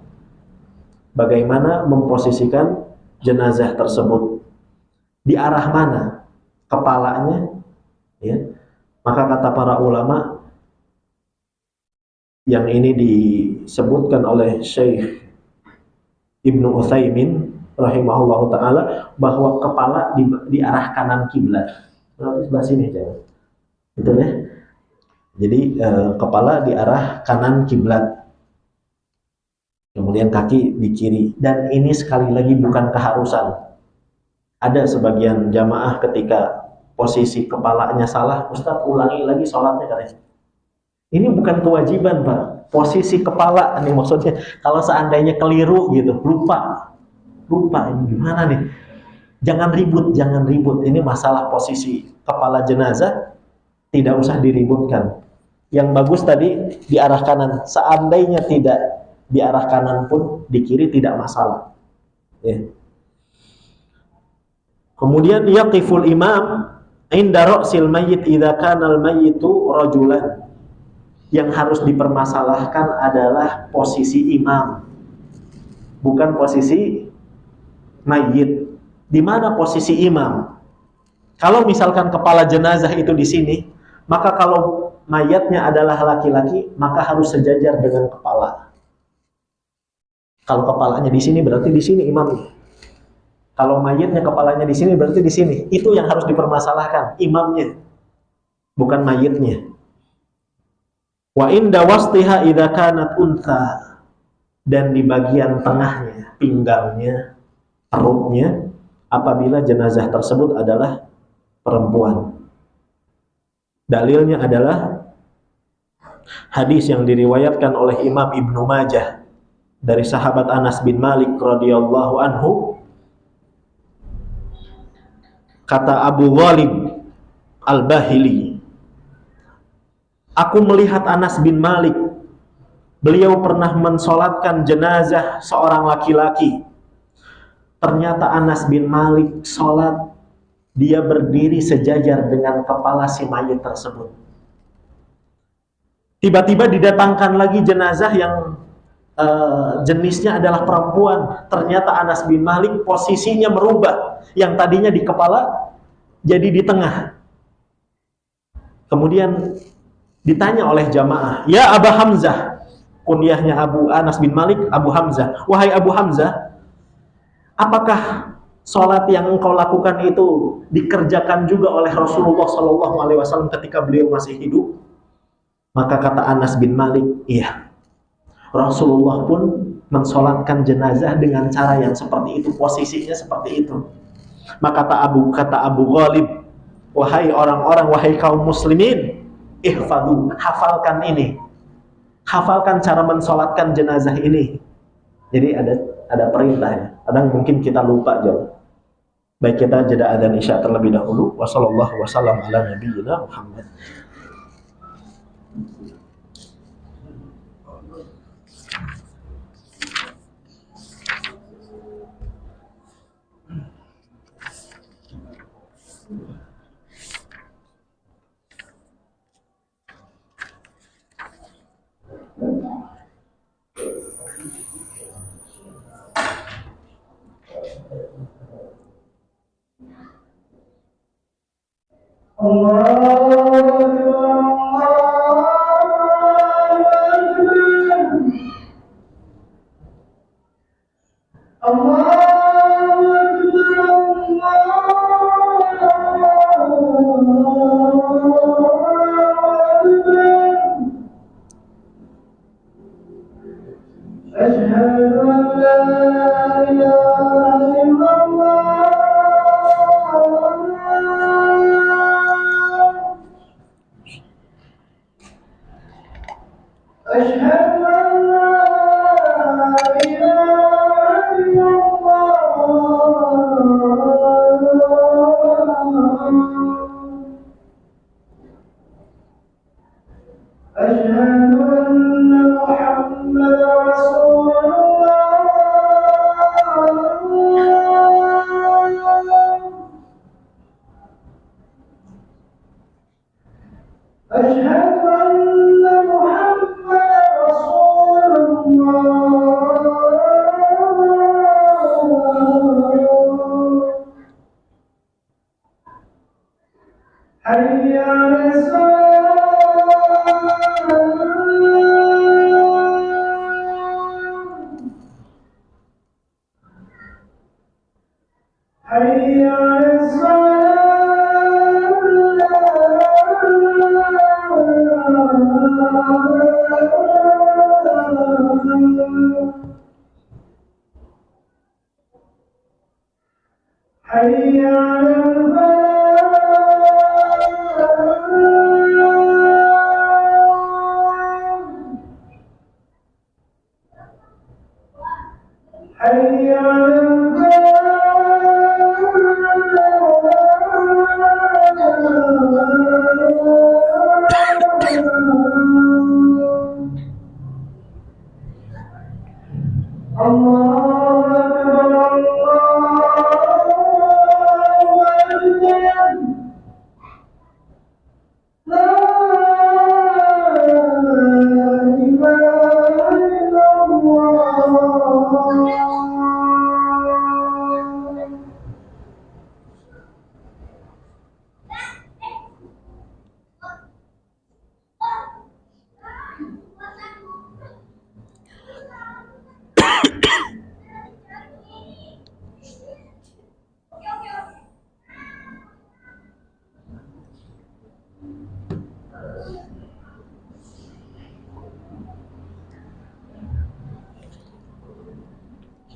Bagaimana memposisikan jenazah tersebut? Di arah mana kepalanya? Ya. Maka kata para ulama, yang ini disebutkan oleh Syekh Ibnu Utsaimin rahimahullahu taala, bahwa kepala di arah kanan kiblat. Berarti sebelah sini jangan. Betul ya? Jadi kepala di arah kanan kiblat. Kemudian kaki di kiri. Dan ini sekali lagi bukan keharusan. Ada sebagian jamaah ketika posisi kepalanya salah, Ustaz ulangi lagi sholatnya katanya. Ini bukan kewajiban, Pak. Posisi kepala nih maksudnya. Kalau seandainya keliru gitu, lupa ini gimana nih? Jangan ribut. Ini masalah posisi kepala jenazah, tidak usah diributkan. Yang bagus tadi di arah kanan. Seandainya tidak di arah kanan pun, di kiri tidak masalah. Ya. Kemudian yaqiful imam inda ra'sil mayyit idza kana al-mayyitu rajulan. Yang harus dipermasalahkan adalah posisi imam, bukan posisi mayit. Di mana posisi imam? Kalau misalkan kepala jenazah itu di sini, maka kalau mayatnya adalah laki-laki, maka harus sejajar dengan kepala. Kalau kepalanya di sini, berarti di sini imamnya. Kalau mayatnya kepalanya di sini, berarti di sini. Itu yang harus dipermasalahkan, imamnya, bukan mayatnya. Wa inda wastiha idza kanat untha, dan di bagian tengahnya, pinggangnya, perutnya, apabila jenazah tersebut adalah perempuan. Dalilnya adalah hadis yang diriwayatkan oleh Imam Ibnu Majah dari sahabat Anas bin Malik radhiyallahu anhu. Kata Abu Ghalib Al-Bahili, aku melihat Anas bin Malik, beliau pernah mensolatkan jenazah seorang laki-laki. Ternyata Anas bin Malik solat, dia berdiri sejajar dengan kepala si mayit tersebut. Tiba-tiba didatangkan lagi jenazah yang jenisnya adalah perempuan. Ternyata Anas bin Malik posisinya merubah, yang tadinya di kepala jadi di tengah. Kemudian ditanya oleh jamaah, ya Abu Hamzah, kunyahnya Abu Anas bin Malik, Abu Hamzah, wahai Abu Hamzah, apakah sholat yang engkau lakukan itu dikerjakan juga oleh Rasulullah SAW ketika beliau masih hidup? Maka kata Anas bin Malik, iya, Rasulullah pun mensolatkan jenazah dengan cara yang seperti itu, posisinya seperti itu. Maka kata Abu Ghalib, wahai orang-orang, wahai kaum muslimin, ihfadu, hafalkan ini, hafalkan cara mensolatkan jenazah ini. Jadi ada perintahnya. Kadang mungkin kita lupa jauh. Baik, kita jeda adzan isya terlebih dahulu. Wassallallahu wasallam ala nabiyyina Muhammad. حي على الفلاح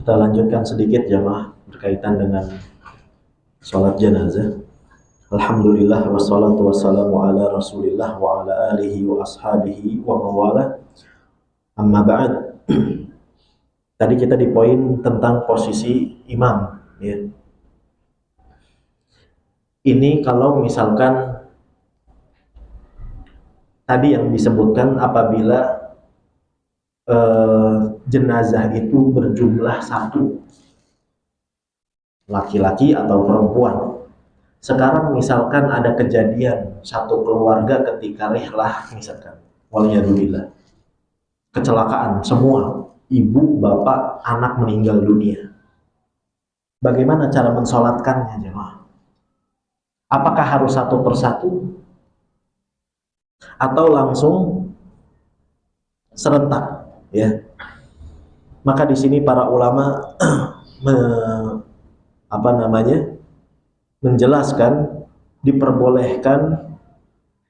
Kita lanjutkan sedikit jamaah berkaitan dengan sholat jenazah. Alhamdulillah wassalatu wassalamu ala rasulillah wa ala alihi wa ashabihi wa mawala. Amma ba'd. Tadi kita di poin tentang posisi imam, ya. Ini kalau misalkan tadi yang disebutkan apabila jenazah itu berjumlah satu, laki-laki atau perempuan. Sekarang misalkan ada kejadian satu keluarga ketika rihlah, misalkan waliyadzubillah, kecelakaan semua, ibu, bapak, anak meninggal dunia. Bagaimana cara mensolatkannya jemaah? Apakah harus satu persatu atau langsung serentak, ya? Maka di sini para ulama menjelaskan diperbolehkan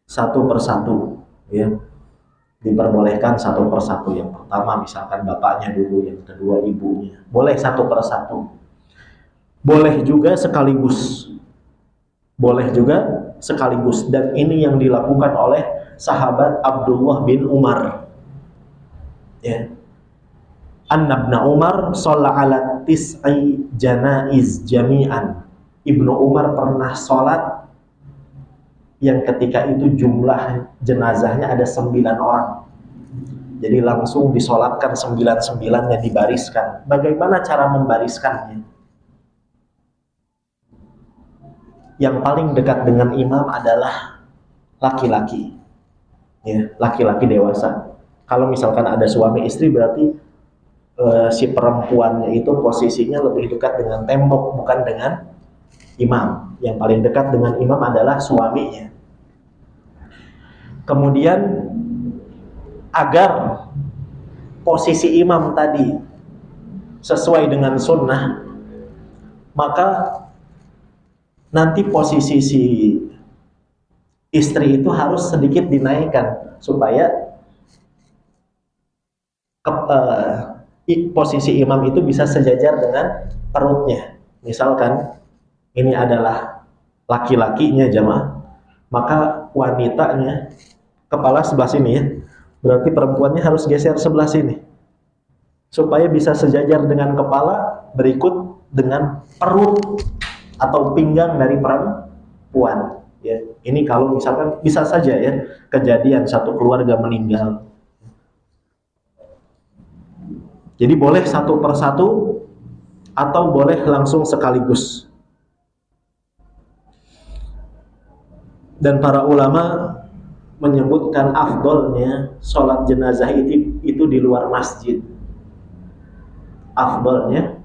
satu persatu, ya. Diperbolehkan satu persatu. Yang pertama misalkan bapaknya dulu, yang kedua ibunya. Boleh satu persatu. Boleh juga sekaligus. Boleh juga sekaligus. Dan ini yang dilakukan oleh sahabat Abdullah bin Umar. Ya. Anna ibn Umar shalla ala tis'i janaiz jami'an. Ibnu Umar pernah sholat yang ketika itu jumlah jenazahnya ada 9 orang. Jadi langsung disolatkan 9-9-nya dibariskan. Bagaimana cara membariskannya? Yang paling dekat dengan imam adalah laki-laki, ya, laki-laki dewasa. Kalau misalkan ada suami istri berarti si perempuannya itu posisinya lebih dekat dengan tembok, bukan dengan imam. Yang paling dekat dengan imam adalah suaminya. Kemudian agar posisi imam tadi sesuai dengan sunnah, maka nanti posisi si istri itu harus sedikit dinaikkan supaya posisi imam itu bisa sejajar dengan perutnya. Misalkan ini adalah laki-lakinya jamaah, maka wanitanya kepala sebelah sini, ya. Berarti perempuannya harus geser sebelah sini supaya bisa sejajar dengan kepala, berikut dengan perut atau pinggang dari perempuan, ya. Ini kalau misalkan bisa saja, ya, kejadian satu keluarga meninggal. Jadi boleh satu persatu atau boleh langsung sekaligus. Dan para ulama menyebutkan afdolnya sholat jenazah itu di luar masjid. Afdolnya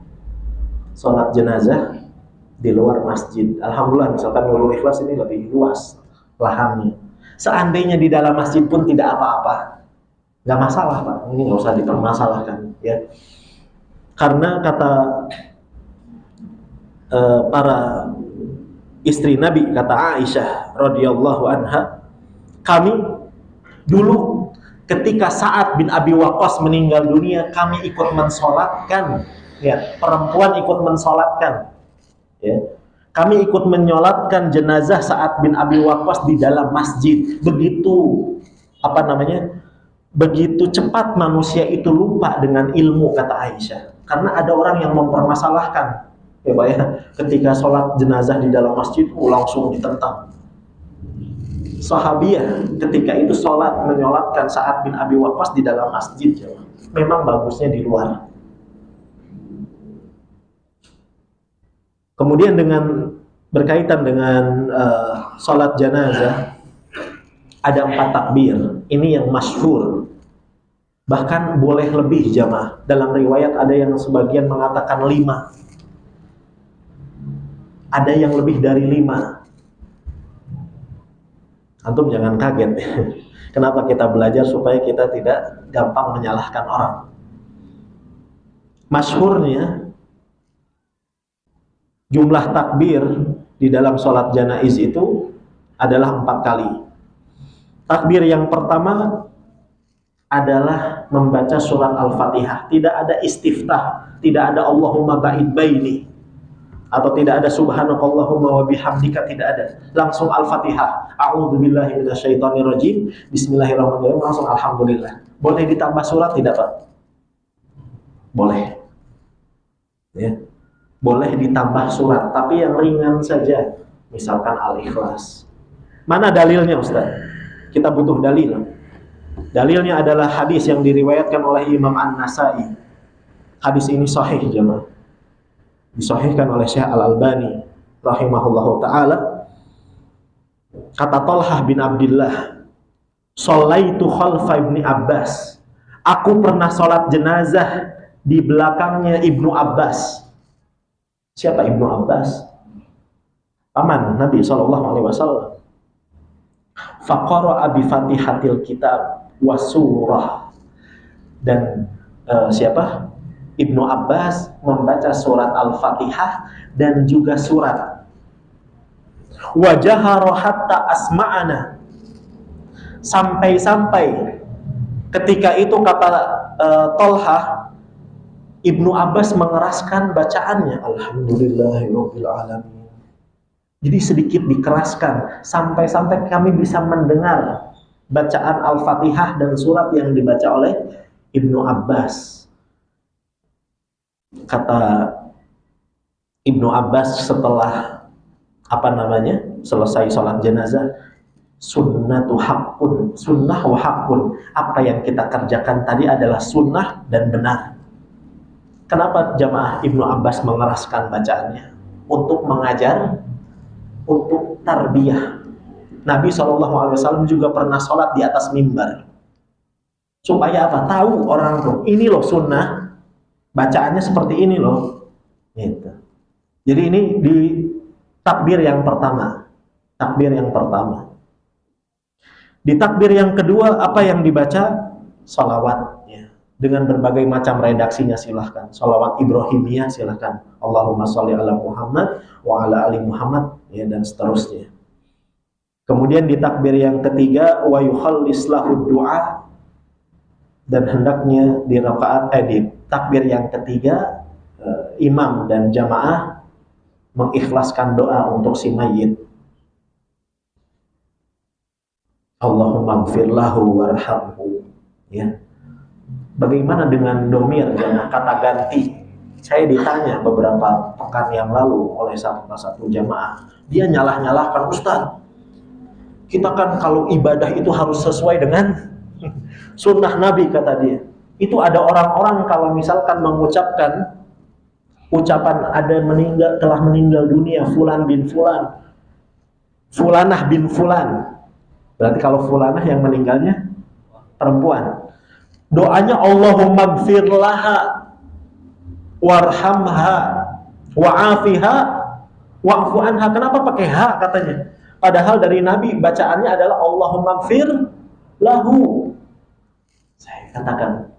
sholat jenazah di luar masjid. Alhamdulillah, misalkan Nurul Ikhlas ini lebih luas lahannya. Seandainya di dalam masjid pun tidak apa-apa, nggak masalah, Pak. Ini nggak usah dipermasalahkan, ya. Karena kata para istri Nabi, kata Aisyah radhiyallahu anha, kami dulu ketika Sa'ad bin Abi Waqqas meninggal dunia, kami ikut mensolatkan, ya, perempuan ikut mensolatkan, ya. Kami ikut menyolatkan jenazah Sa'ad bin Abi Waqqas di dalam masjid. Begitu cepat manusia itu lupa dengan ilmu, kata Aisyah. Karena ada orang yang mempermasalahkan, ya Pak, ya, ketika sholat jenazah di dalam masjid langsung ditentang. Sahabiyah ketika itu menyolatkan Sa'ad bin Abi Waqqas di dalam masjid, ya. Memang bagusnya di luar. Kemudian berkaitan dengan sholat jenazah, ada 4 takbir. Ini yang masyhur. Bahkan boleh lebih jamaah. Dalam riwayat ada yang sebagian mengatakan 5. Ada yang lebih dari 5. Antum jangan kaget. Kenapa kita belajar? Supaya kita tidak gampang menyalahkan orang. Masyhurnya jumlah takbir di dalam sholat janaiz itu adalah 4 kali. Takbir yang pertama adalah membaca surat Al-Fatihah. Tidak ada istiftah, tidak ada Allahumma ba'id baini, atau tidak ada subhanakallahumma wa bihamdika, tidak ada. Langsung Al-Fatihah. A'udzubillahi minasyaitonirrajim. Bismillahirrahmanirrahim. Langsung alhamdulillah. Boleh ditambah surat tidak, Pak? Boleh. Ya. Boleh ditambah surat, tapi yang ringan saja. Misalkan Al-Ikhlas. Mana dalilnya, Ustaz? Kita butuh dalil. Dalilnya adalah hadis yang diriwayatkan oleh Imam An-Nasai. Hadis ini sahih, jemaah. Disahihkan oleh Syekh Al-Albani rahimahullahu ta'ala. Kata Talhah bin Abdullah, "Shallaitu khalfa Ibni Abbas." Aku pernah sholat jenazah di belakangnya Ibnu Abbas. Siapa Ibnu Abbas? Paman Nabi SAW. Faqara'a bi Fatihatil Kitab wa surah. Dan siapa? Ibnu Abbas membaca surat Al-Fatihah dan juga surat. Wa jahara hatta asma'ana. Sampai-sampai ketika itu kata Talhah, Ibnu Abbas mengeraskan bacaannya. Alhamdulillahirabbil alamin. Jadi sedikit dikeraskan sampai-sampai kami bisa mendengar bacaan Al-Fatihah dan surat yang dibaca oleh Ibnu Abbas. Kata Ibnu Abbas setelah selesai sholat jenazah, sunnatu haqqun, sunnah wa haqqun. Apa yang kita kerjakan tadi adalah sunnah dan benar. Kenapa jamaah Ibnu Abbas mengeraskan bacaannya? Untuk mengajar, untuk tarbiyah. Nabi SAW juga pernah sholat di atas mimbar. Supaya apa? Tahu orang tuh, ini loh sunnah, bacaannya seperti ini loh. Gitu. Jadi ini di takbir yang pertama. Takbir yang pertama. Di takbir yang kedua, apa yang dibaca? Salawat. Dengan berbagai macam redaksinya silahkan. Salawat Ibrahimiyah silahkan. Allahumma sholli ala Muhammad wa ala ali Muhammad, ya, dan seterusnya. Kemudian di takbir yang ketiga, wa yukhallis lahu du'a, dan hendaknya di takbir yang ketiga, imam dan jamaah mengikhlaskan doa untuk si mayit. Allahumma gfir lahu warhamhu, ya. Bagaimana dengan domir, jamaah, kata ganti? Saya ditanya beberapa pekan yang lalu oleh salah satu jamaah. Dia nyalah-nyalahkan, Ustaz, kita kan kalau ibadah itu harus sesuai dengan sunnah Nabi, kata dia. Itu ada orang-orang kalau misalkan mengucapkan ucapan telah meninggal dunia fulan bin fulan, fulanah bin fulan. Berarti kalau fulanah yang meninggalnya perempuan. Doanya Allahumma gfir laha warhamha wa'afiha wa'fu anha. Kenapa pakai ha katanya? Padahal dari Nabi bacaannya adalah Allahumma gfir lahu. Saya katakan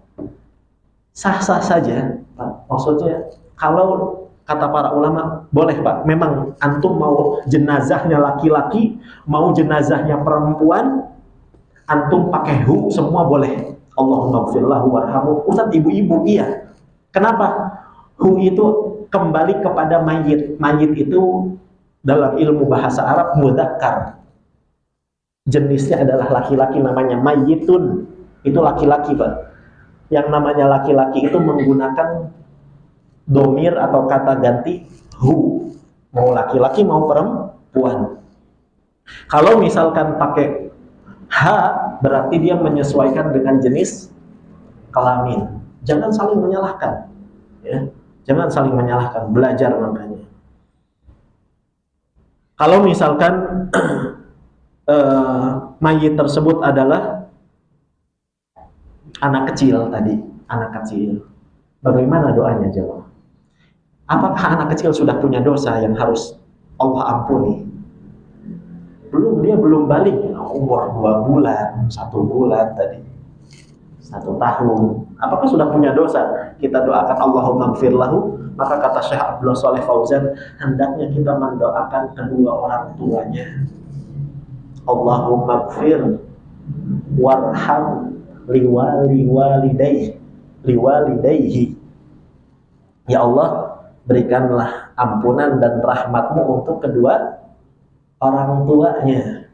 sah-sah saja, Pak. Maksudnya kalau kata para ulama, boleh, Pak. Memang antum mau jenazahnya laki-laki, mau jenazahnya perempuan, antum pakai hu, semua boleh. Allahumma gfir lahu warhamhu. Ustaz, ibu-ibu, iya. Kenapa? Hu itu kembali kepada mayit. Mayit itu dalam ilmu bahasa Arab mudzakkar. Jenisnya adalah laki-laki, namanya mayitun. Itu laki-laki, Pak. Yang namanya laki-laki itu menggunakan domir atau kata ganti hu. Mau laki-laki mau perempuan. Kalau misalkan pakai ha, berarti dia menyesuaikan dengan jenis kelamin. Jangan saling menyalahkan, ya. Jangan saling menyalahkan, belajar makanya. Kalau misalkan mayit tersebut adalah anak kecil tadi, anak kecil, bagaimana doanya, jemaah? Apakah anak kecil sudah punya dosa yang harus Allah ampuni? Belum, dia belum balik, umur 2 bulan, 1 bulan tadi, 1 tahun. Apakah sudah punya dosa? Kita doakan Allahumma gfir lahu. Maka kata Syekh Abdullah Shalih Fauzan, hendaknya kita mendoakan kedua orang tuanya. Allahumma gfir warham liwalidayhi. Ya Allah, berikanlah ampunan dan rahmatmu untuk kedua orang tuanya.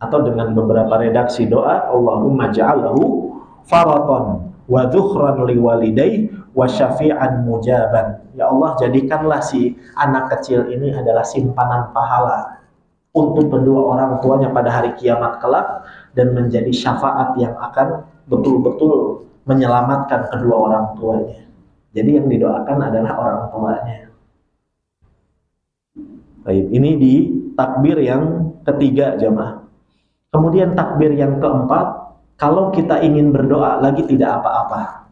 Atau dengan beberapa redaksi doa, Allahumma ja'alhu faraton wa dhukhran liwalidayhi wa syafi'an mujaban. Ya Allah, jadikanlah si anak kecil ini adalah simpanan pahala untuk kedua orang tuanya pada hari kiamat kelak, dan menjadi syafaat yang akan betul-betul menyelamatkan kedua orang tuanya. Jadi yang didoakan adalah orang tuanya. Baik, ini di takbir yang ketiga jamaah. Kemudian takbir yang keempat, kalau kita ingin berdoa lagi tidak apa-apa.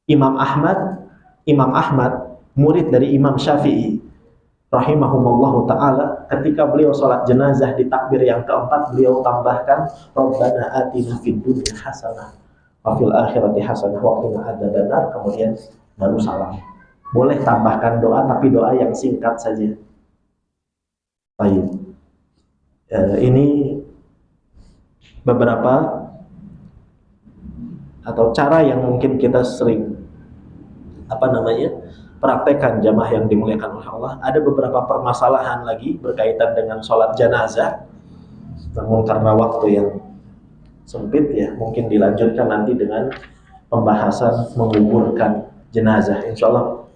Imam Ahmad, murid dari Imam Syafi'i rahimahumullahu ta'ala, ketika beliau sholat jenazah di takbir yang keempat, beliau tambahkan Rabbana atina fid dunya hasanah wa fil akhirati hasanah wa qina adzabannar, kemudian baru salam. Boleh tambahkan doa, tapi doa yang singkat saja. Baik. Ini beberapa atau cara yang mungkin kita sering praktekkan jamaah yang dimuliakan oleh Allah. Ada beberapa permasalahan lagi berkaitan dengan sholat jenazah, namun karena waktu yang sempit ya, mungkin dilanjutkan nanti dengan pembahasan menguburkan jenazah. Insya Allah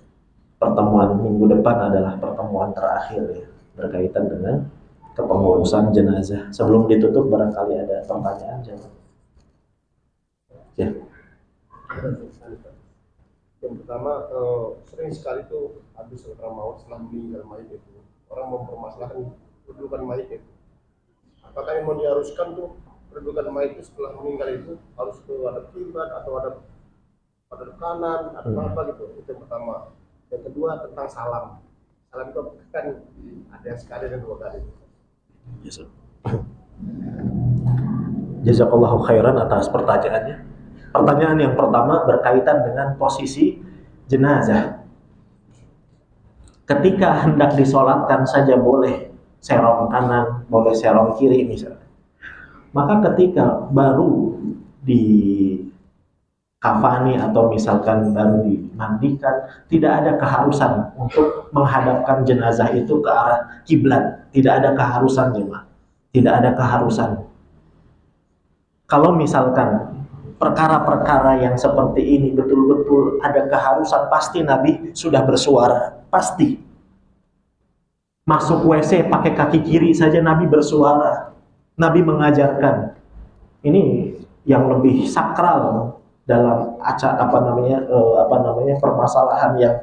pertemuan minggu depan adalah pertemuan terakhir ya, berkaitan dengan kepengurusan jenazah. Sebelum ditutup barangkali ada pertanyaan jamaah. Ya. Yang pertama, sering sekali tuh habis orang maut setelah meninggal mayat itu, orang mempermasalahkan kedudukan mayat itu. Apakah yang mau diharuskan tuh kedudukan mayat itu setelah meninggal itu harus ke ada kiblat atau ada pada kanan atau apa gitu? Itu yang pertama. Yang kedua tentang salam. Salam itu kan ada yang sekali dan dua kali. Jazakallahu khairan atas pertanyaannya. Pertanyaan yang pertama berkaitan dengan posisi jenazah. Ketika hendak disolatkan saja boleh serong kanan, boleh serong kiri misalnya. Maka ketika baru dikafani atau misalkan baru dimandikan, tidak ada keharusan untuk menghadapkan jenazah itu ke arah kiblat. Tidak ada keharusan jemaah. Tidak ada keharusan. Kalau misalkan perkara-perkara yang seperti ini betul-betul ada keharusan, pasti Nabi sudah bersuara, pasti. Masuk WC pakai kaki kiri saja Nabi bersuara. Nabi mengajarkan. Ini yang lebih sakral dalam permasalahan yang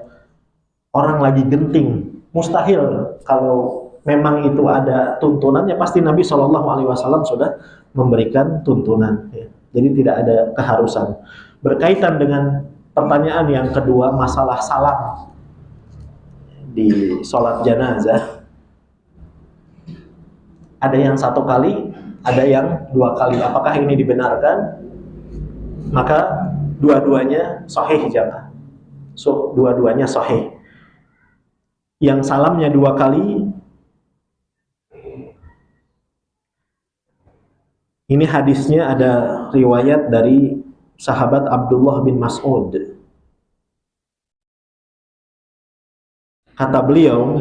orang lagi genting. Mustahil kalau memang itu ada tuntunannya, pasti Nabi SAW sudah memberikan tuntunan. Ya. Jadi tidak ada keharusan. Berkaitan dengan pertanyaan yang kedua, masalah salam di sholat jenazah, ada yang satu kali, ada yang dua kali. Apakah ini dibenarkan? Maka dua-duanya sahih jamaah. Dua-duanya sahih. Yang salamnya dua kali, ini hadisnya ada riwayat dari sahabat Abdullah bin Mas'ud. Kata beliau,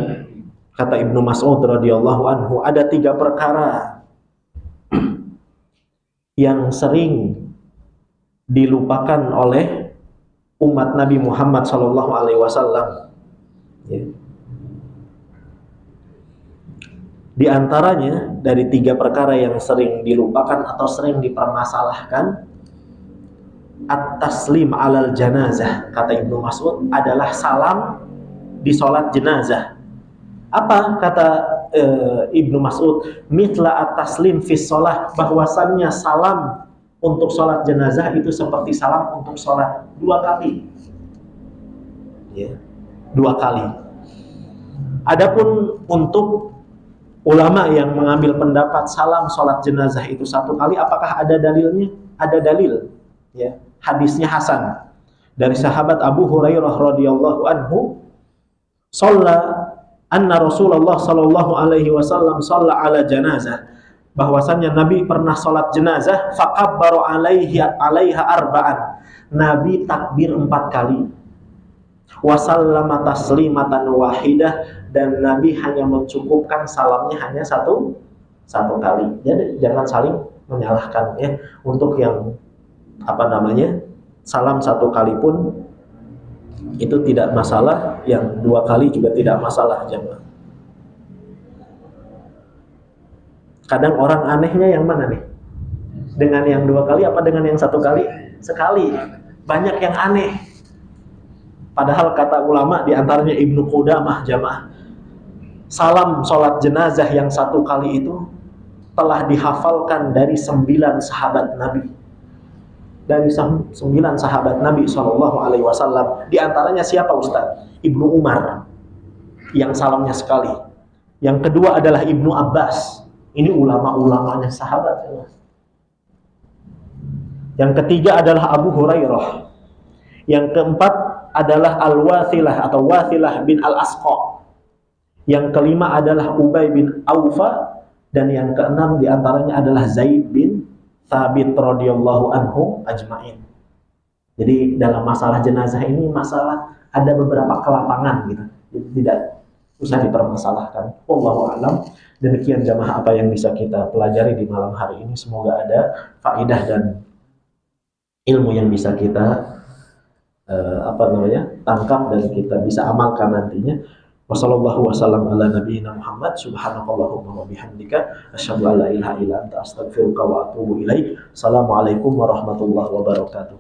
kata Ibnu Mas'ud radhiyallahu anhu, ada 3 perkara yang sering dilupakan oleh umat Nabi Muhammad SAW. Ya. Di antaranya dari 3 perkara yang sering dilupakan atau sering dipermasalahkan, at-taslim alal janazah, kata Ibnu Mas'ud, adalah salam di sholat jenazah. Apa kata Ibnu Mas'ud? Mitla at-taslim fi sholah, bahwasannya salam untuk sholat jenazah itu seperti salam untuk sholat 2 kali. Ya, 2 kali. Adapun untuk ulama yang mengambil pendapat salam sholat jenazah itu 1 kali, apakah ada dalilnya? Ada dalil. Ya, hadisnya hasan dari sahabat Abu Hurairah radhiyallahu anhu, shalla anna Rasulullah sallallahu alaihi wasallam shalla ala janazah. bahwasannya Nabi pernah sholat jenazah, faqabbaru alaiha arba'an. Nabi takbir 4 kali. Wasallama taslimatan wahidah, dan Nabi hanya mencukupkan salamnya hanya satu kali. Jadi jangan saling menyalahkan ya. Untuk yang salam 1 kali pun itu tidak masalah, yang 2 kali juga tidak masalah jemaah. Kadang orang anehnya yang mana nih? Dengan yang 2 kali apa dengan yang 1 kali? Sekali. Banyak yang aneh. Padahal kata ulama, diantaranya Ibnu Qudamah jamaah, salam sholat jenazah yang 1 kali itu telah dihafalkan dari 9 sahabat Nabi. Dari 9 sahabat Nabi SAW. Diantaranya siapa Ustaz? Ibnu Umar, yang salamnya sekali. Yang kedua adalah Ibnu Abbas. Ini ulama-ulamanya sahabat. Yang ketiga adalah Abu Hurairah. Yang keempat adalah Al-Wathilah atau Wathilah bin Al-Asqa. Yang kelima adalah Ubay bin Aufa. Dan yang keenam diantaranya adalah Zaid bin Thabit radhiyallahu anhu ajma'in. Jadi dalam masalah jenazah ini ada beberapa kelapangan gitu. Jadi tidak usah dipermasalahkan. Wallahu a'lam. Demikian jamaah apa yang bisa kita pelajari di malam hari ini. Semoga ada faedah dan ilmu yang bisa kita tangkap dan kita bisa amalkan nantinya. Wassallallahu wasallam ala nabiyyina Muhammad. Subhanakallahumma wa bihamdika asyhadu an la ilaha illa anta astaghfiruka wa atubu ilaik. Assalamualaikum warahmatullahi wabarakatuh.